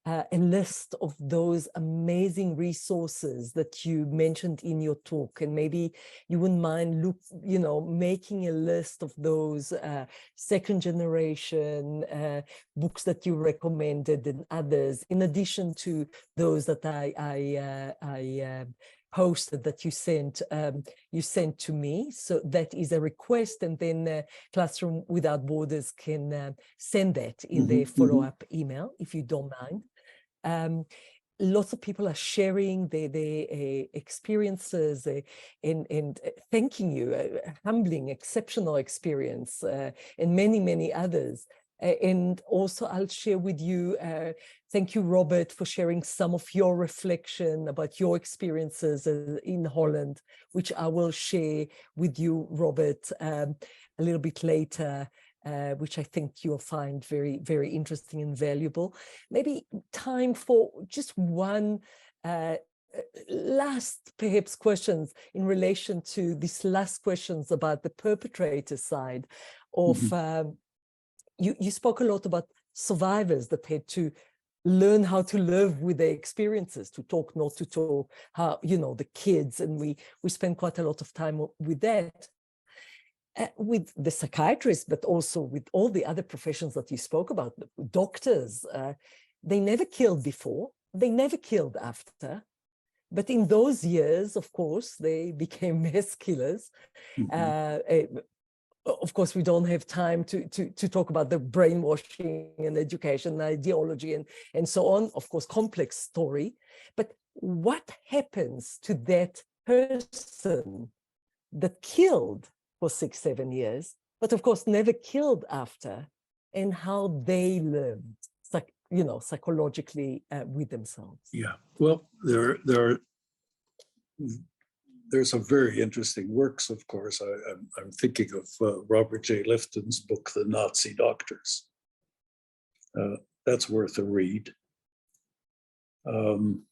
a list of those amazing resources that you mentioned in your talk, and maybe you wouldn't mind making a list of those second generation books that you recommended and others, in addition to those that I posted that you sent to me. So that is a request, and then Classroom Without Borders can send that in their follow-up email, if you don't mind. Lots of people are sharing their experiences and thanking you, humbling, exceptional experience, and many others. And also I'll share with you, thank you, Robert, for sharing some of your reflection about your experiences in Holland, which I will share with you, Robert, a little bit later, which I think you'll find very interesting and valuable. Maybe time for just one last, perhaps, questions in relation to these last questions about the perpetrator side of, you spoke a lot about survivors that had to learn how to live with their experiences, to talk, not to talk, how, the kids, and we spend quite a lot of time with that. With the psychiatrists, but also with all the other professions that you spoke about, doctors, they never killed before, they never killed after, but in those years, of course, they became mass killers. Of course, we don't have time to talk about the brainwashing and education, ideology, and so on. Of course, complex story. But what happens to that person that killed for 6-7 years, but of course never killed after, and how they lived, psychologically with themselves? Yeah, well, there's some very interesting works, of course. I'm thinking of Robert J. Lifton's book, The Nazi Doctors. That's worth a read. In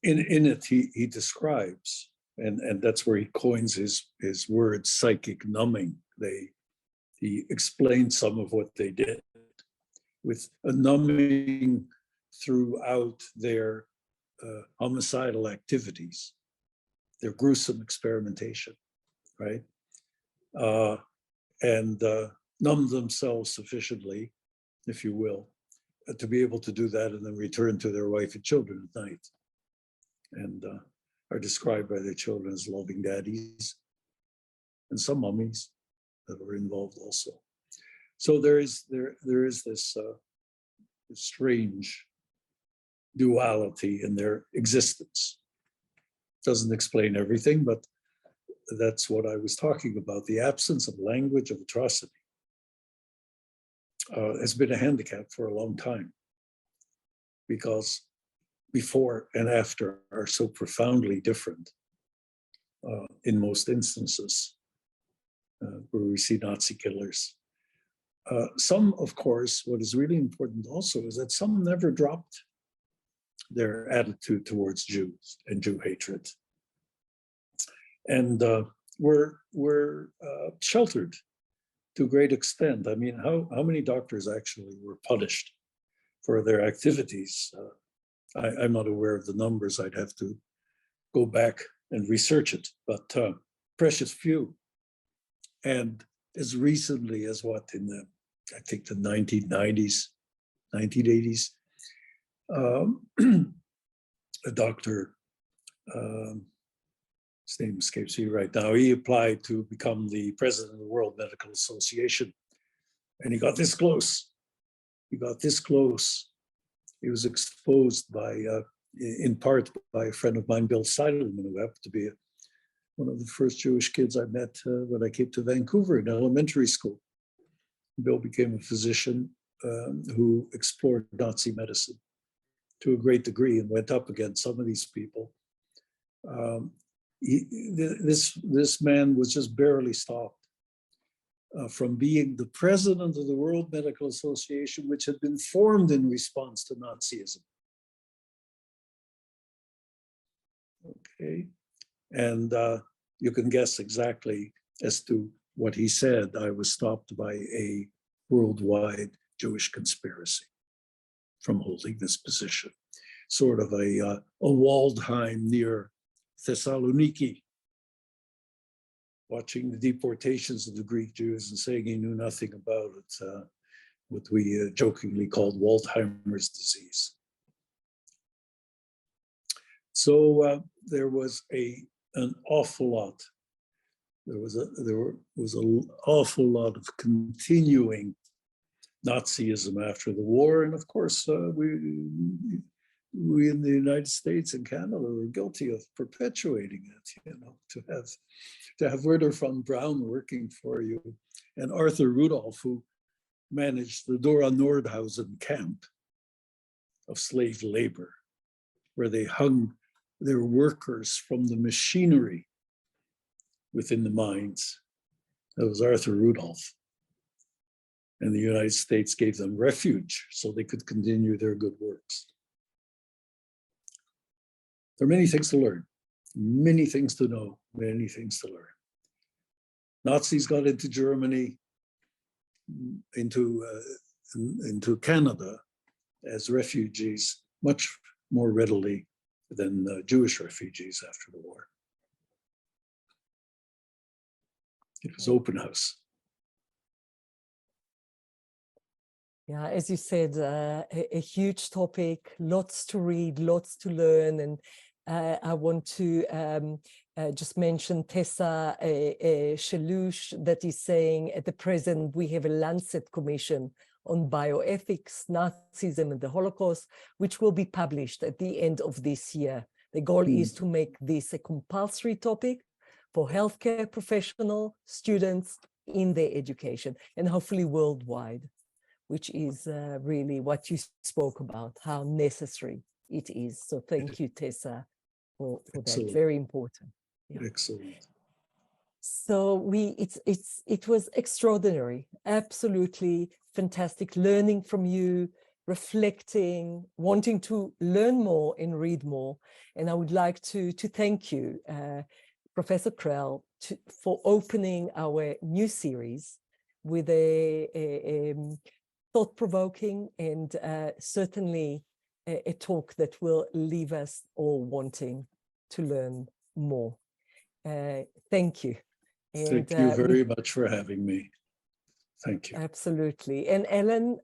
it, he describes, and that's where he coins his word, psychic numbing. He explained some of what they did with a numbing throughout their homicidal activities, their gruesome experimentation, right? And numb themselves sufficiently, if you will, to be able to do that and then return to their wife and children at night. And are described by their children as loving daddies, and some mummies that were involved also. So there is this strange duality in their existence. Doesn't explain everything, but that's what I was talking about. The absence of language of atrocity has been a handicap for a long time, because before and after are so profoundly different in most instances where we see Nazi killers. Some, of course, what is really important also is that some never dropped their attitude towards Jews and Jew hatred, and were sheltered to a great extent. I mean, how many doctors actually were punished for their activities? I'm not aware of the numbers. I'd have to go back and research it, but precious few. And as recently as what, in the, I think the 1990s, 1980s, a doctor, his name escapes me right now, he applied to become the president of the World Medical Association. And he got this close. He got this close. He was exposed by, in part by a friend of mine, Bill Seidelman, who happened to be one of the first Jewish kids I met when I came to Vancouver in elementary school. Bill became a physician who explored Nazi medicine to a great degree and went up against some of these people. This man was just barely stopped from being the president of the World Medical Association, which had been formed in response to Nazism. Okay, and you can guess exactly as to what he said. I was stopped by a worldwide Jewish conspiracy from holding this position, sort of a Waldheim near Thessaloniki, watching the deportations of the Greek Jews and saying he knew nothing about it, what we jokingly called Waldheimer's disease. So there was an awful lot. There was an awful lot of continuing Nazism after the war, and of course we in the United States and Canada were guilty of perpetuating it. You know, to have Werner von Braun working for you, and Arthur Rudolph, who managed the Dora Nordhausen camp of slave labor, where they hung their workers from the machinery within the mines. That was Arthur Rudolph. And the United States gave them refuge so they could continue their good works. There are many things to learn, many things to know, many things to learn. Nazis got into Germany, into Canada as refugees much more readily than Jewish refugees after the war. It was open house. Yeah, as you said, a huge topic, lots to read, lots to learn. And I want to just mention Tessa Shalush that is saying at the present, we have a Lancet Commission on Bioethics, Nazism and the Holocaust, which will be published at the end of this year. The goal is to make this a compulsory topic for healthcare professional students in their education and hopefully worldwide, which is really what you spoke about, how necessary it is. So thank you, Tessa, for that. Very important. Yeah. Excellent. So it was extraordinary, absolutely fantastic learning from you, reflecting, wanting to learn more and read more. And I would like to thank you, Professor Krell, for opening our new series with a thought-provoking and certainly a talk that will leave us all wanting to learn more. Thank you. And, thank you very much for having me. Thank you. Absolutely. And Ellen,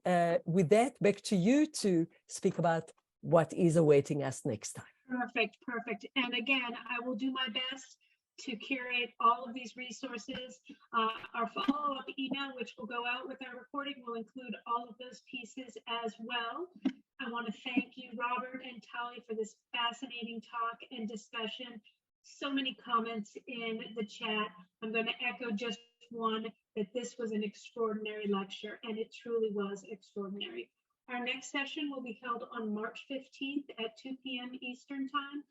with that, back to you to speak about what is awaiting us next time. Perfect, perfect. And again, I will do my best to curate all of these resources. Our follow-up email, which will go out with our recording, will include all of those pieces as well. I want to thank you, Robert and Tali, for this fascinating talk and discussion. So many comments in the chat. I'm going to echo just one, that this was an extraordinary lecture, and it truly was extraordinary. Our next session will be held on March 15th at 2 p.m. Eastern Time.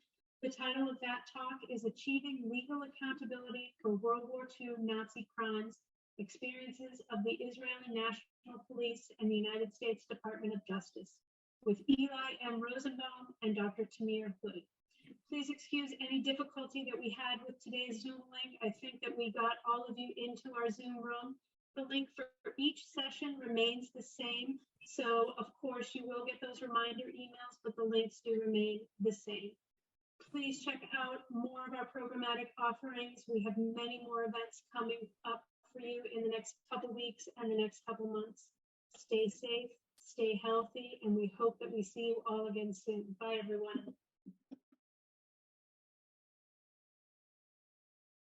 The title of that talk is Achieving Legal Accountability for World War II Nazi Crimes, Experiences of the Israeli National Police and the United States Department of Justice, with Eli M. Rosenbaum and Dr. Tamir Hood. Please excuse any difficulty that we had with today's Zoom link. I think that we got all of you into our Zoom room. The link for each session remains the same. So of course you will get those reminder emails, but the links do remain the same. Please check out more of our programmatic offerings. We have many more events coming up for you in the next couple weeks and the next couple months. Stay safe, stay healthy, and we hope that we see you all again soon. Bye, everyone.